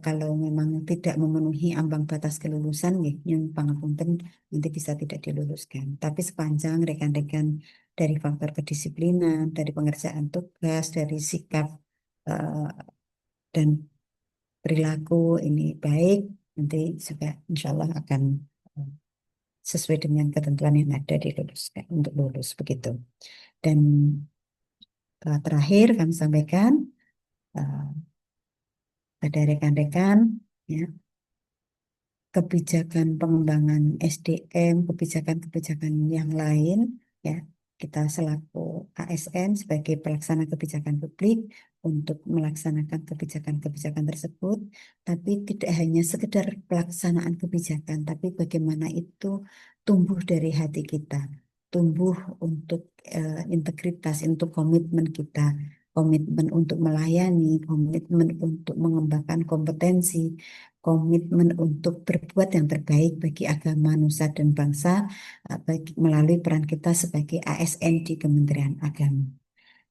kalau memang tidak memenuhi ambang batas kelulusan, ya, yang pangapunten nanti bisa tidak diluluskan. Tapi sepanjang rekan-rekan dari faktor kedisiplinan, dari pengerjaan tugas, dari sikap dan perilaku ini baik, nanti juga insya Allah akan sesuai dengan ketentuan yang ada diluluskan untuk lulus begitu. Dan terakhir kami sampaikan pada rekan-rekan, ya, kebijakan pengembangan SDM, kebijakan-kebijakan yang lain, ya, kita selaku ASN sebagai pelaksana kebijakan publik untuk melaksanakan kebijakan-kebijakan tersebut, tapi tidak hanya sekedar pelaksanaan kebijakan, tapi bagaimana itu tumbuh dari hati kita, tumbuh untuk integritas, untuk komitmen kita, komitmen untuk melayani, komitmen untuk mengembangkan kompetensi, komitmen untuk berbuat yang terbaik bagi agama, nusa, dan bangsa melalui peran kita sebagai ASN di Kementerian Agama.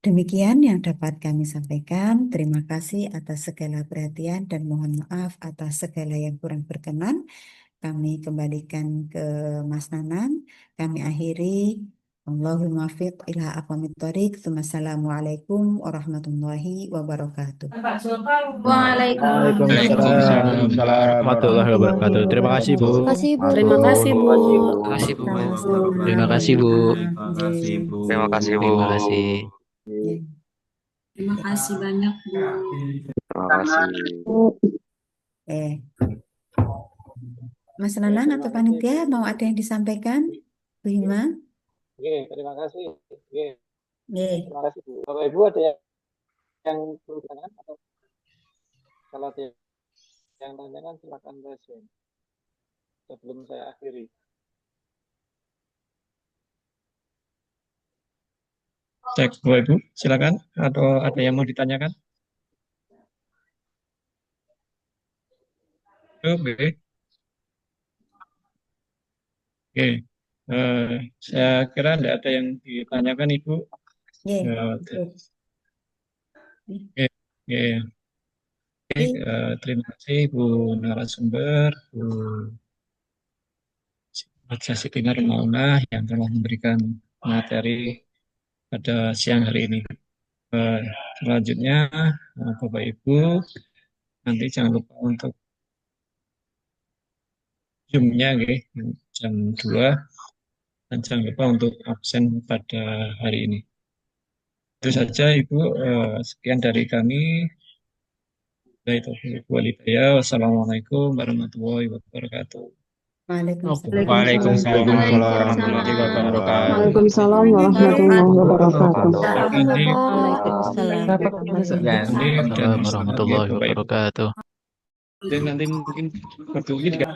Demikian yang dapat kami sampaikan. Terima kasih atas segala perhatian dan mohon maaf atas segala yang kurang berkenan. Kami kembalikan ke Mas Nanan. Kami akhiri. Allahul muwaffiq ila aqwamit thoriq. Wassalamualaikum warahmatullahi wabarakatuh. Waalaikumsalam warahmatullahi wabarakatuh. Terima kasih, Bu. Terima kasih, Bu. Terima kasih, Bu. Terima kasih, Bu. Terima kasih, Bu. Terima kasih, Bu. Terima kasih. Terima kasih banyak, Bu. Terima kasih. Mas Nanang atau panitia mau ada yang disampaikan? Bu Hima? Oke, terima kasih. Oke, Nggih. terima kasih Bu. Bapak Ibu ada yang perlu ditanyakan atau kalau ada yang tanyakan silakan raise sebelum saya akhiri. Cek Bapak Ibu, silakan. Atau ada yang mau ditanyakan? Oke. Oke. Saya kira tidak ada yang ditanyakan, Ibu. Oke. Terima kasih Bu narasumber, Bu Siti Mauna yang telah memberikan materi pada siang hari ini. Selanjutnya, Bapak Ibu, nanti jangan lupa untuk Zoom-nya jam 2 dan jangan lupa untuk absen pada hari ini. Itu saja Ibu, sekian dari kami. Wassalamualaikum warahmatullahi wabarakatuh. Waalaikumsalam warahmatullahi wabarakatuh. Waalaikumsalam warahmatullahi wabarakatuh. Warahmatullahi wabarakatuh. Dan nanti mungkin berdua juga.